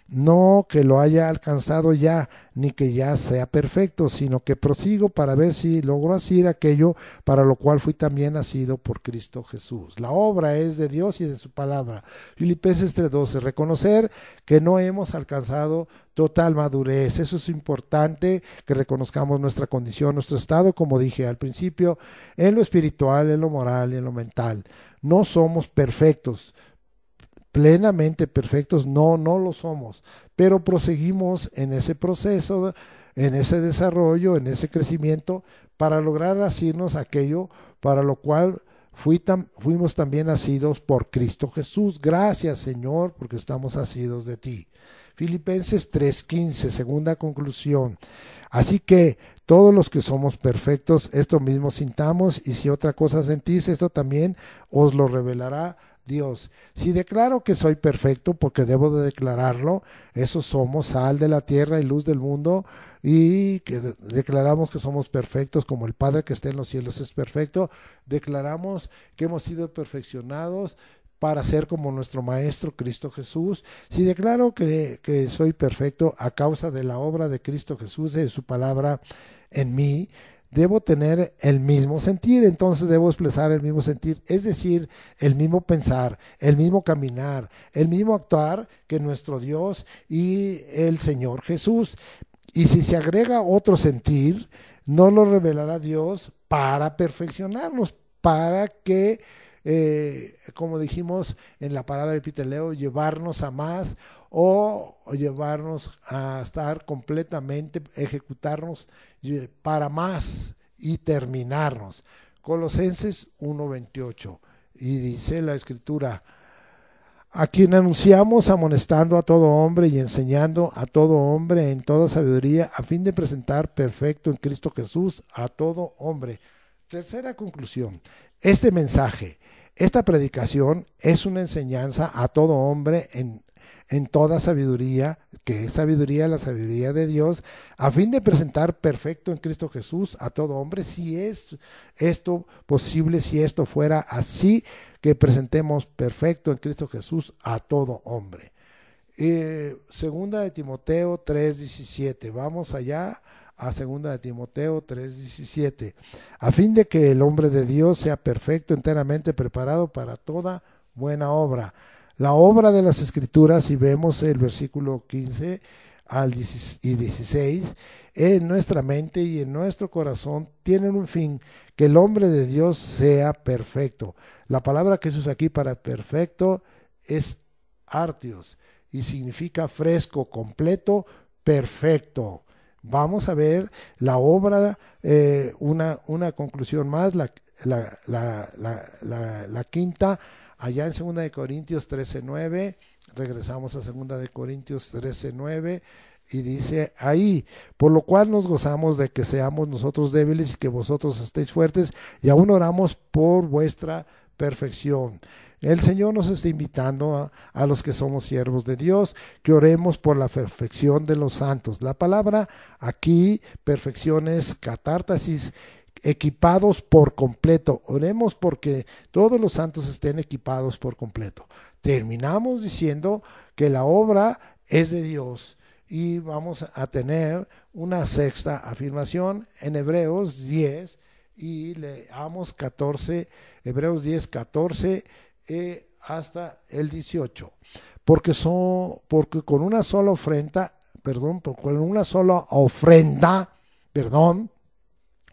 no que lo haya alcanzado ya, ni que ya sea perfecto, sino que prosigo para ver si logro hacer aquello para lo cual fui también nacido por Cristo Jesús. La obra es de Dios y de su palabra. Filipenses 3:12, reconocer que no hemos alcanzado total madurez. Eso es importante, que reconozcamos nuestra condición, nuestro estado, como dije al principio, en lo espiritual, en lo moral y en lo mental. No somos perfectos. Plenamente perfectos, no lo somos, pero proseguimos en ese proceso, en ese desarrollo, en ese crecimiento, para lograr asirnos aquello para lo cual fuimos también nacidos por Cristo Jesús. Gracias, Señor, porque estamos asidos de ti. Filipenses 3:15, segunda conclusión. Así que todos los que somos perfectos, esto mismo sintamos, y si otra cosa sentís, esto también os lo revelará Dios. Si declaro que soy perfecto, porque debo de declararlo, eso somos, sal de la tierra y luz del mundo, y que declaramos que somos perfectos como el Padre que está en los cielos es perfecto. Declaramos que hemos sido perfeccionados para ser como nuestro Maestro Cristo Jesús. Si declaro que soy perfecto a causa de la obra de Cristo Jesús, de su palabra en mí, debo tener el mismo sentir, entonces debo expresar el mismo sentir, es decir, el mismo pensar, el mismo caminar, el mismo actuar que nuestro Dios y el Señor Jesús. Y si se agrega otro sentir, no lo revelará Dios para perfeccionarnos, para que, como dijimos en la palabra de Epiteleo, llevarnos a más o llevarnos a estar completamente, ejecutarnos para más y terminarnos. Colosenses 1:28, y dice la Escritura: a quien anunciamos amonestando a todo hombre y enseñando a todo hombre en toda sabiduría, a fin de presentar perfecto en Cristo Jesús a todo hombre. Tercera conclusión, este mensaje, esta predicación es una enseñanza a todo hombre en toda sabiduría, que es sabiduría, la sabiduría de Dios, a fin de presentar perfecto en Cristo Jesús a todo hombre. Si es esto posible, si esto fuera así, que presentemos perfecto en Cristo Jesús a todo hombre. Segunda de Timoteo 3:17, vamos allá a segunda de Timoteo 3:17, a fin de que el hombre de Dios sea perfecto, enteramente preparado para toda buena obra. La obra de las Escrituras, y vemos el versículo 15 y 16, en nuestra mente y en nuestro corazón tienen un fin, que el hombre de Dios sea perfecto. La palabra que se usa aquí para perfecto es artios y significa fresco, completo, perfecto. Vamos a ver la obra, una conclusión más, la quinta, allá en 2 de Corintios 13:9, regresamos a 2 de Corintios 13:9, y dice ahí: por lo cual nos gozamos de que seamos nosotros débiles y que vosotros estéis fuertes, y aún oramos por vuestra perfección. El Señor nos está invitando a los que somos siervos de Dios, que oremos por la perfección de los santos. La palabra aquí, perfección, es catártasis, equipados por completo. Oremos porque todos los santos estén equipados por completo. Terminamos diciendo que la obra es de Dios, y vamos a tener una sexta afirmación en Hebreos 10, y leamos 14, Hebreos 10:14 hasta el 18. Porque con una sola ofrenda,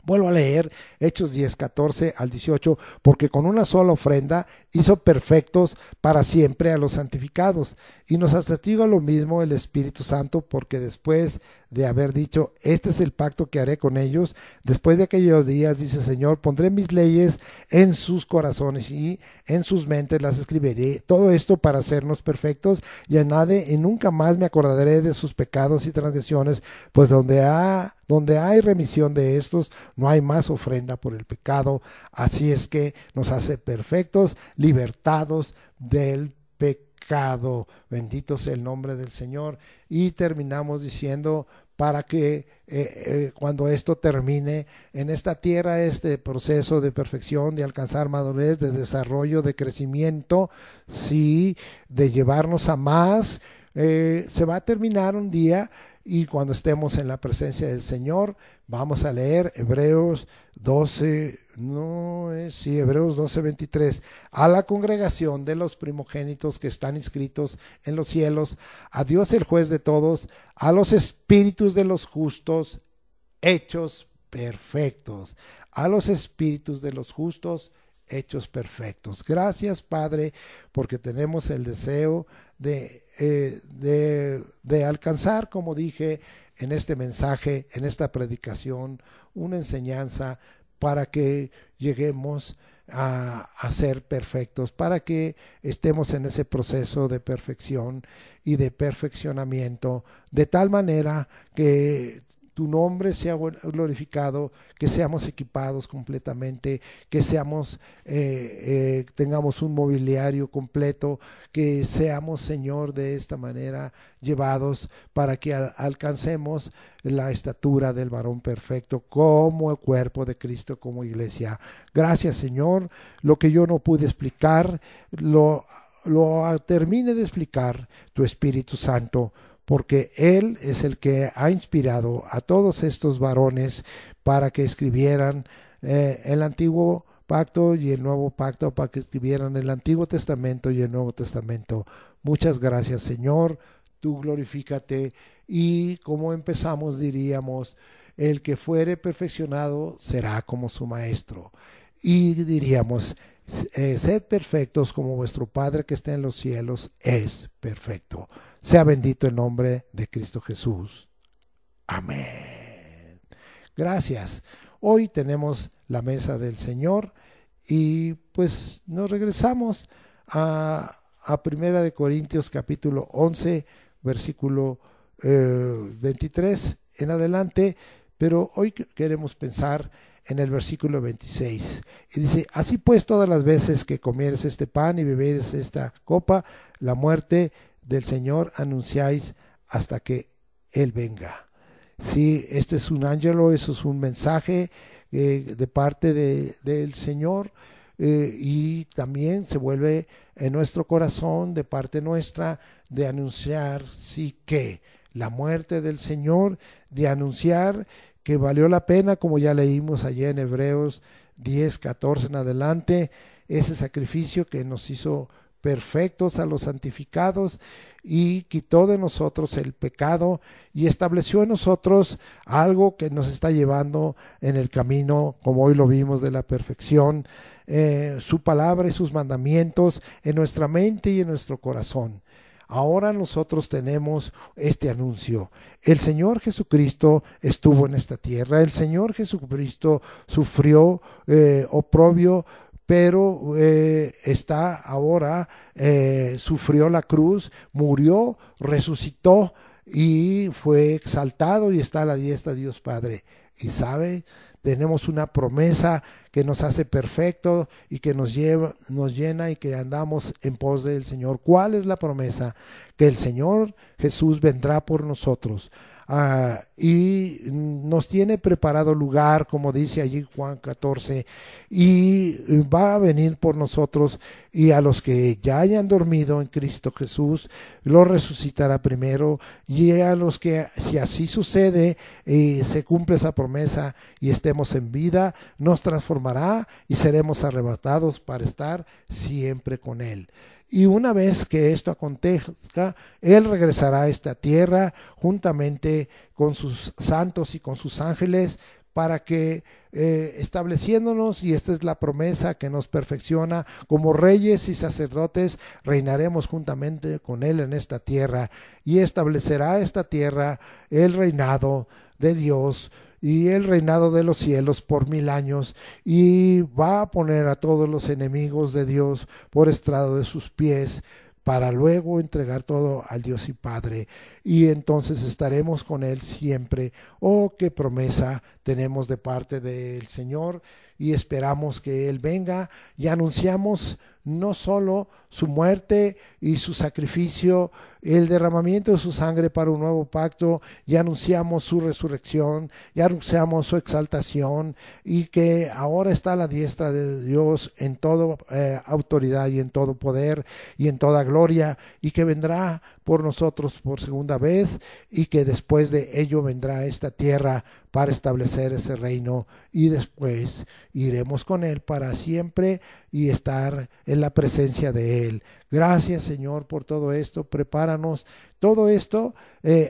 Vuelvo a leer Hechos 10, 14 al 18, porque con una sola ofrenda hizo perfectos para siempre a los santificados. Y nos atestiga lo mismo el Espíritu Santo, porque después de haber dicho, este es el pacto que haré con ellos, después de aquellos días, dice el Señor, pondré mis leyes en sus corazones y en sus mentes las escribiré. Todo esto para hacernos perfectos, y añade, y nunca más me acordaré de sus pecados y transgresiones, pues donde hay remisión de estos, no hay más ofrenda por el pecado. Así es que nos hace perfectos, libertados del pecado. Bendito sea el nombre del Señor. Y terminamos diciendo, para que cuando esto termine en esta tierra, este proceso de perfección, de alcanzar madurez, de desarrollo, de crecimiento, sí, de llevarnos a más, se va a terminar un día. Y cuando estemos en la presencia del Señor, vamos a leer Hebreos 12, Hebreos 12, 23. A la congregación de los primogénitos que están inscritos en los cielos, a Dios el juez de todos, a los espíritus de los justos hechos perfectos, a los espíritus de los justos hechos perfectos. Gracias, Padre, porque tenemos el deseo de alcanzar, como dije en este mensaje, en esta predicación, una enseñanza para que lleguemos a ser perfectos, para que estemos en ese proceso de perfección y de perfeccionamiento, de tal manera que tu nombre sea glorificado, que seamos equipados completamente, que seamos, tengamos un mobiliario completo, que seamos, Señor, de esta manera llevados para que alcancemos la estatura del varón perfecto como el cuerpo de Cristo, como iglesia. Gracias, Señor. Lo que yo no pude explicar, lo termine de explicar tu Espíritu Santo, porque Él es el que ha inspirado a todos estos varones para que escribieran el Antiguo Pacto y el Nuevo Pacto, para que escribieran el Antiguo Testamento y el Nuevo Testamento. Muchas gracias, Señor, tú glorifícate. Y como empezamos, diríamos, el que fuere perfeccionado será como su maestro. Y diríamos, sed perfectos como vuestro Padre que está en los cielos es perfecto. Sea bendito el nombre de Cristo Jesús. Amén. Gracias. Hoy tenemos la mesa del Señor y pues nos regresamos a 1 Corintios capítulo 11, versículo 23 en adelante, pero hoy queremos pensar en el versículo 26, y dice, así pues todas las veces que comieres este pan y beberes esta copa, la muerte del Señor anunciáis hasta que Él venga. Sí, este es un ángelo, eso es un mensaje de parte del Señor, y también se vuelve en nuestro corazón de parte nuestra de anunciar, sí, que la muerte del Señor, de anunciar que valió la pena, como ya leímos ayer en Hebreos 10, 14 en adelante, ese sacrificio que nos hizo perfectos a los santificados y quitó de nosotros el pecado y estableció en nosotros algo que nos está llevando en el camino, como hoy lo vimos, de la perfección, su palabra y sus mandamientos en nuestra mente y en nuestro corazón. Ahora nosotros tenemos este anuncio. El Señor Jesucristo estuvo en esta tierra. El Señor Jesucristo sufrió oprobio, pero está ahora, sufrió la cruz, murió, resucitó y fue exaltado y está a la diestra de Dios Padre. Y sabe, tenemos una promesa que nos hace perfecto y que nos llena y que andamos en pos del Señor. ¿Cuál es la promesa? Que el Señor Jesús vendrá por nosotros. Y nos tiene preparado lugar, como dice allí Juan 14, y va a venir por nosotros, y a los que ya hayan dormido en Cristo Jesús los resucitará primero, y a los que, si así sucede y se cumple esa promesa y estemos en vida, nos transformará y seremos arrebatados para estar siempre con Él. Y una vez que esto acontezca, Él regresará a esta tierra juntamente con sus santos y con sus ángeles para que estableciéndonos, y esta es la promesa que nos perfecciona, como reyes y sacerdotes, reinaremos juntamente con Él en esta tierra, y establecerá esta tierra el reinado de Dios y el reinado de los cielos por 1000 años, y va a poner a todos los enemigos de Dios por estrado de sus pies, para luego entregar todo al Dios y Padre, y entonces estaremos con Él siempre. Oh, qué promesa tenemos de parte del Señor, y esperamos que Él venga, y anunciamos no solo su muerte y su sacrificio, el derramamiento de su sangre para un nuevo pacto, y anunciamos su resurrección, y anunciamos su exaltación, y que ahora está a la diestra de Dios en toda autoridad y en todo poder y en toda gloria, y que vendrá por nosotros por segunda vez, y que después de ello vendrá a esta tierra para establecer ese reino, y después iremos con Él para siempre y estar en la presencia de Él. Gracias, Señor, por todo esto. Prepáranos. Todo esto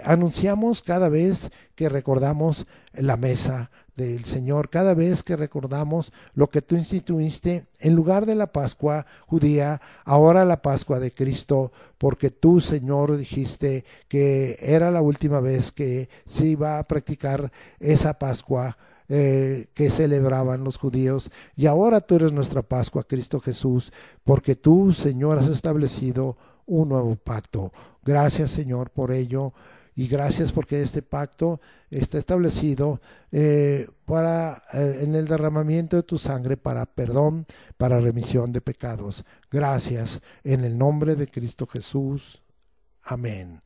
anunciamos cada vez que recordamos la mesa del Señor, cada vez que recordamos lo que tú instituiste en lugar de la Pascua judía, ahora la Pascua de Cristo, porque tú, Señor, dijiste que era la última vez que se iba a practicar esa Pascua que celebraban los judíos, y ahora tú eres nuestra Pascua, Cristo Jesús, porque tú, Señor, has establecido un nuevo pacto. Gracias, Señor, por ello, y gracias porque este pacto está establecido en el derramamiento de tu sangre para perdón, para remisión de pecados. Gracias, en el nombre de Cristo Jesús. Amén.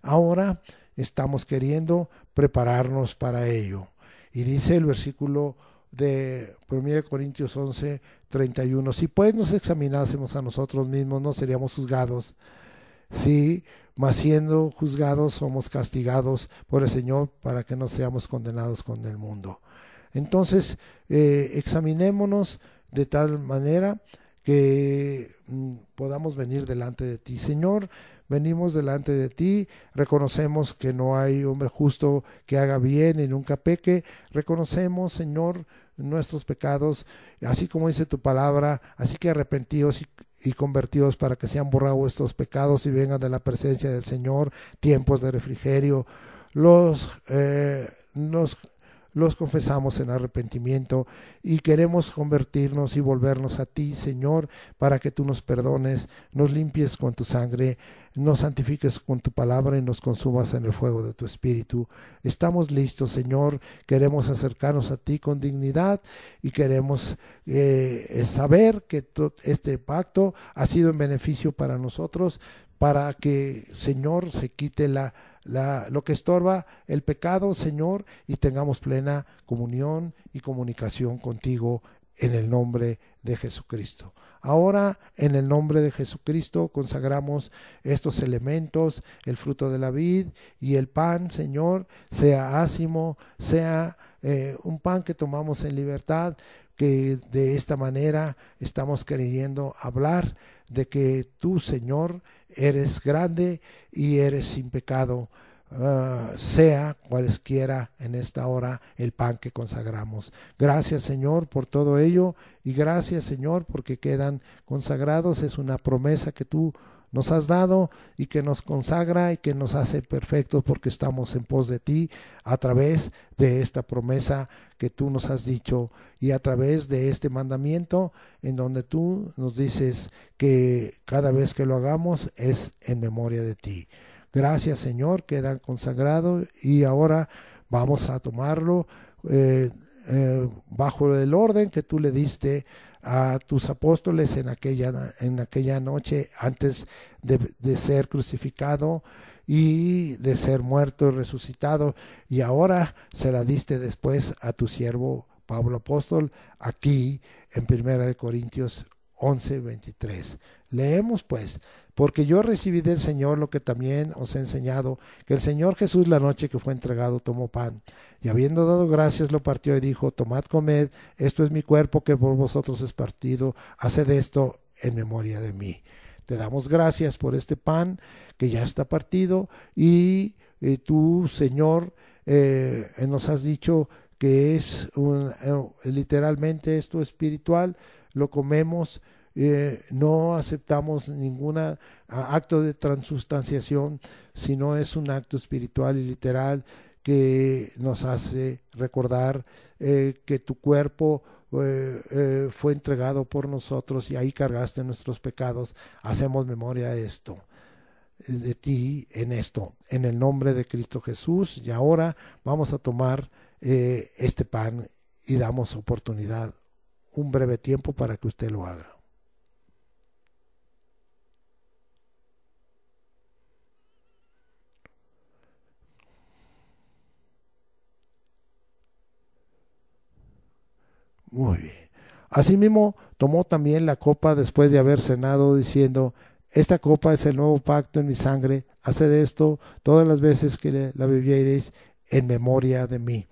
Ahora estamos queriendo prepararnos para ello. Y dice el versículo de 1 Corintios 11, 31, si pues nos examinásemos a nosotros mismos, no seríamos juzgados. Sí, mas siendo juzgados somos castigados por el Señor para que no seamos condenados con el mundo. Entonces, examinémonos de tal manera que podamos venir delante de ti. Señor, venimos delante de ti, reconocemos que no hay hombre justo que haga bien y nunca peque. Reconocemos, Señor, nuestros pecados, así como dice tu palabra, así que arrepentidos y convertidos para que sean borrados estos pecados y vengan de la presencia del Señor tiempos de refrigerio. Los confesamos en arrepentimiento y queremos convertirnos y volvernos a ti, Señor, para que tú nos perdones, nos limpies con tu sangre, nos santifiques con tu palabra y nos consumas en el fuego de tu Espíritu. Estamos listos, Señor, queremos acercarnos a ti con dignidad y queremos saber que este pacto ha sido en beneficio para nosotros, para que, Señor, se quite lo que estorba el pecado, Señor, y tengamos plena comunión y comunicación contigo en el nombre de Jesucristo. Ahora, en el nombre de Jesucristo, consagramos estos elementos, el fruto de la vid y el pan, Señor, sea ácimo, sea un pan que tomamos en libertad, que de esta manera estamos queriendo hablar de que tú, Señor, eres grande y eres sin pecado. Sea cualesquiera en esta hora el pan que consagramos. Gracias, Señor, por todo ello, y gracias, Señor, porque quedan consagrados. Es una promesa que tú nos has dado y que nos consagra y que nos hace perfectos porque estamos en pos de ti a través de esta promesa que tú nos has dicho y a través de este mandamiento en donde tú nos dices que cada vez que lo hagamos es en memoria de ti. Gracias, Señor, quedan consagrados y ahora vamos a tomarlo bajo el orden que tú le diste a tus apóstoles en aquella noche antes de ser crucificado y de ser muerto y resucitado, y ahora se la diste después a tu siervo Pablo apóstol aquí en 1 Corintios 11, 23. Leemos pues: porque yo recibí del Señor lo que también os he enseñado, que el Señor Jesús, la noche que fue entregado, tomó pan, y habiendo dado gracias lo partió y dijo: tomad, comed, esto es mi cuerpo que por vosotros es partido, haced esto en memoria de mí. Te damos gracias por este pan que ya está partido, y tú, Señor, nos has dicho que es literalmente esto espiritual, lo comemos. No aceptamos ningún acto de transustanciación, sino es un acto espiritual y literal que nos hace recordar que tu cuerpo fue entregado por nosotros y ahí cargaste nuestros pecados. Hacemos memoria de esto, de ti en esto, en el nombre de Cristo Jesús. Y ahora vamos a tomar este pan y damos oportunidad, un breve tiempo para que usted lo haga. Muy bien. Asimismo, tomó también la copa después de haber cenado, diciendo: esta copa es el nuevo pacto en mi sangre. Haced esto todas las veces que la bebiereis en memoria de mí.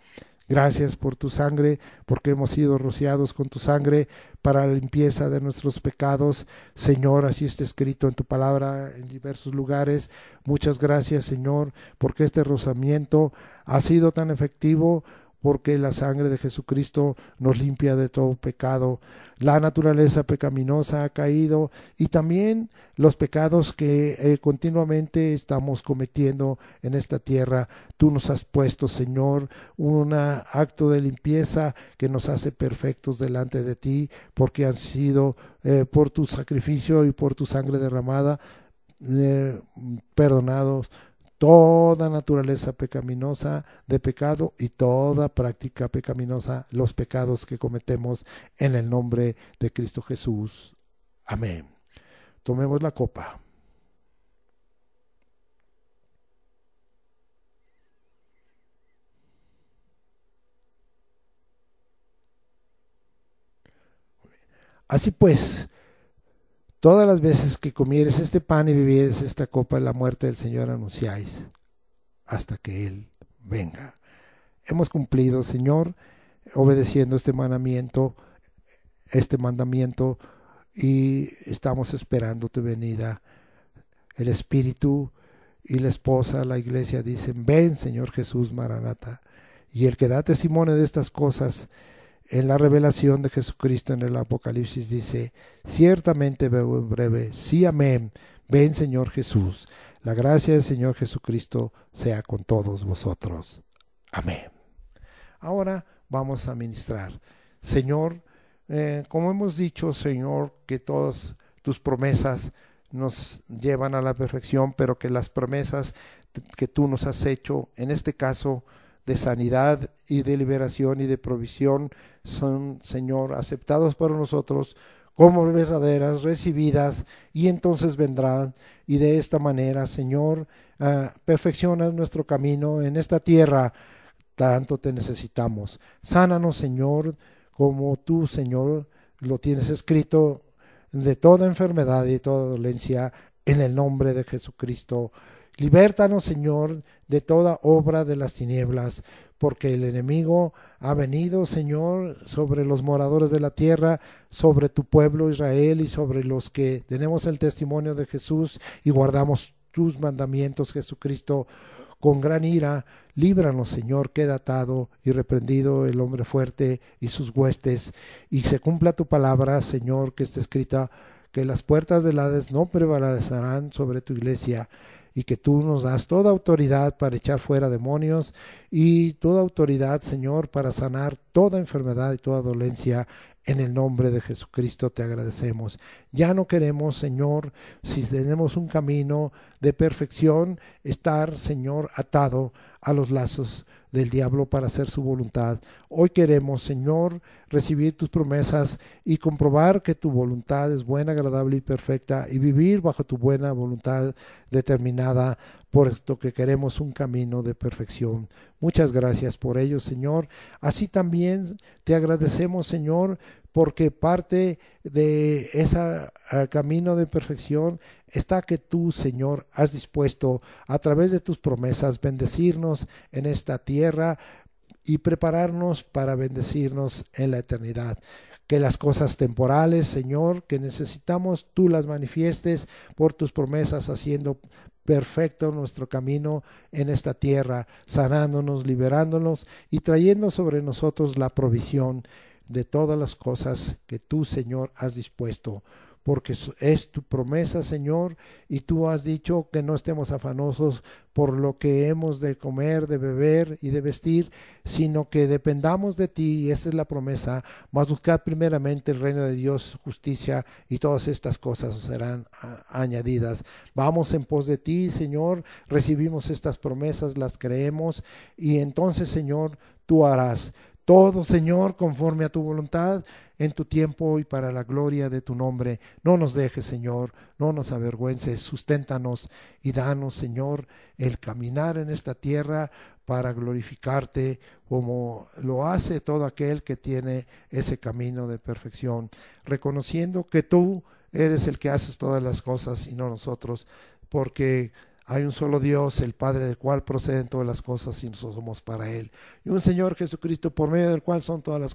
Gracias por tu sangre, porque hemos sido rociados con tu sangre para la limpieza de nuestros pecados. Señor, así está escrito en tu palabra en diversos lugares. Muchas gracias, Señor, porque este rozamiento ha sido tan efectivo, porque la sangre de Jesucristo nos limpia de todo pecado. La naturaleza pecaminosa ha caído y también los pecados que continuamente estamos cometiendo en esta tierra. Tú nos has puesto, Señor, un acto de limpieza que nos hace perfectos delante de ti, porque han sido por tu sacrificio y por tu sangre derramada perdonados toda naturaleza pecaminosa de pecado y toda práctica pecaminosa, los pecados que cometemos, en el nombre de Cristo Jesús. Amén. Tomemos la copa. Así pues, todas las veces que comieres este pan y bebieres esta copa, la muerte del Señor anunciáis hasta que Él venga. Hemos cumplido, Señor, obedeciendo este mandamiento, y estamos esperando tu venida. El Espíritu y la esposa, la iglesia, dicen: ven, Señor Jesús, Maranata. Y el que da testimonio de estas cosas en la revelación de Jesucristo en el Apocalipsis dice: ciertamente veo en breve. Sí, amén. Ven, Señor Jesús. La gracia del Señor Jesucristo sea con todos vosotros. Amén. Ahora vamos a ministrar. Señor, como hemos dicho, Señor, que todas tus promesas nos llevan a la perfección, pero que las promesas que tú nos has hecho, en este caso de sanidad y de liberación y de provisión, son, Señor, aceptados por nosotros como verdaderas, recibidas, y entonces vendrán. Y de esta manera, Señor, perfecciona nuestro camino en esta tierra. Tanto te necesitamos. Sánanos, Señor, como tú, Señor, lo tienes escrito, de toda enfermedad y toda dolencia, en el nombre de Jesucristo. Libértanos, Señor, de toda obra de las tinieblas, porque el enemigo ha venido, Señor, sobre los moradores de la tierra, sobre tu pueblo Israel y sobre los que tenemos el testimonio de Jesús y guardamos tus mandamientos, Jesucristo. Con gran ira, líbranos, Señor, queda atado y reprendido el hombre fuerte y sus huestes, y se cumpla tu palabra, Señor, que está escrita, que las puertas del Hades no prevalecerán sobre tu iglesia, y que tú nos das toda autoridad para echar fuera demonios y toda autoridad, Señor, para sanar toda enfermedad y toda dolencia. En el nombre de Jesucristo te agradecemos. Ya no queremos, Señor, si tenemos un camino de perfección, estar, Señor, atado a los lazos del diablo para hacer su voluntad. Hoy queremos, Señor, recibir tus promesas y comprobar que tu voluntad es buena, agradable y perfecta, y vivir bajo tu buena voluntad determinada, por esto que queremos un camino de perfección. Muchas gracias por ello, Señor. Así también te agradecemos, Señor, porque parte de ese camino de perfección está que tú, Señor, has dispuesto a través de tus promesas bendecirnos en esta tierra y prepararnos para bendecirnos en la eternidad. que las cosas temporales, Señor, que necesitamos, tú las manifiestes por tus promesas, haciendo perfecto nuestro camino en esta tierra, sanándonos, liberándonos y trayendo sobre nosotros la provisión de todas las cosas que tú, Señor, has dispuesto, porque es tu promesa, Señor, y tú has dicho que no estemos afanosos por lo que hemos de comer, de beber y de vestir, sino que dependamos de ti, y esa es la promesa. Mas buscad primeramente el reino de Dios, justicia, y todas estas cosas os serán añadidas. Vamos en pos de ti, Señor, recibimos estas promesas, las creemos, y entonces, Señor, tú harás todo, Señor, conforme a tu voluntad, en tu tiempo y para la gloria de tu nombre. No nos dejes, Señor, no nos avergüences, susténtanos y danos, Señor, el caminar en esta tierra para glorificarte como lo hace todo aquel que tiene ese camino de perfección, reconociendo que tú eres el que haces todas las cosas y no nosotros, porque hay un solo Dios, el Padre, del cual proceden todas las cosas y nosotros somos para Él. Y un Señor Jesucristo, por medio del cual son todas las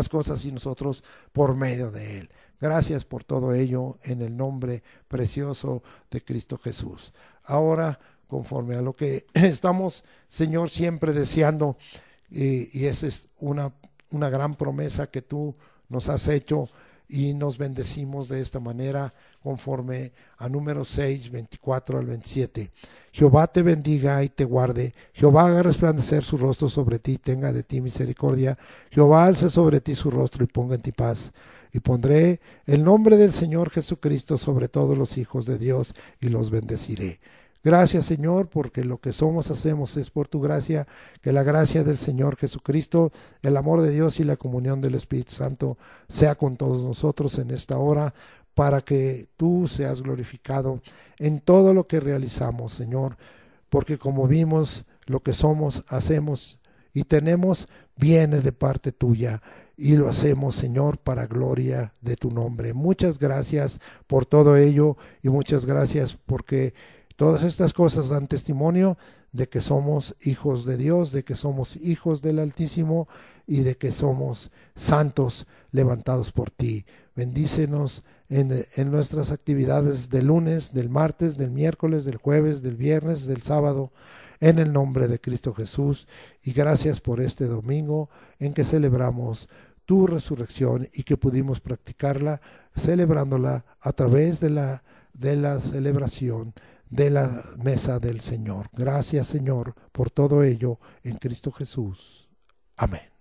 cosas y nosotros por medio de Él. Gracias por todo ello en el nombre precioso de Cristo Jesús. Ahora, conforme a lo que estamos, Señor, siempre deseando, y esa es una gran promesa que tú nos has hecho, y nos bendecimos de esta manera conforme a Números 6, 24 al 27. Jehová te bendiga y te guarde. Jehová haga resplandecer su rostro sobre ti, tenga de ti misericordia. Jehová alce sobre ti su rostro y ponga en ti paz. Y pondré el nombre del Señor Jesucristo sobre todos los hijos de Dios y los bendeciré. Gracias, Señor, porque lo que somos, hacemos es por tu gracia. Que la gracia del Señor Jesucristo, el amor de Dios y la comunión del Espíritu Santo sea con todos nosotros en esta hora, para que tú seas glorificado en todo lo que realizamos, Señor, porque como vimos, lo que somos, hacemos y tenemos viene de parte tuya, y lo hacemos, Señor, para gloria de tu nombre. Muchas gracias por todo ello, y muchas gracias porque todas estas cosas dan testimonio de que somos hijos de Dios, de que somos hijos del Altísimo y de que somos santos levantados por ti. Bendícenos en nuestras actividades del lunes, del martes, del miércoles, del jueves, del viernes, del sábado, en el nombre de Cristo Jesús. Y gracias por este domingo en que celebramos tu resurrección y que pudimos practicarla, celebrándola a través de la celebración de la mesa del Señor. Gracias, Señor, por todo ello en Cristo Jesús. Amén.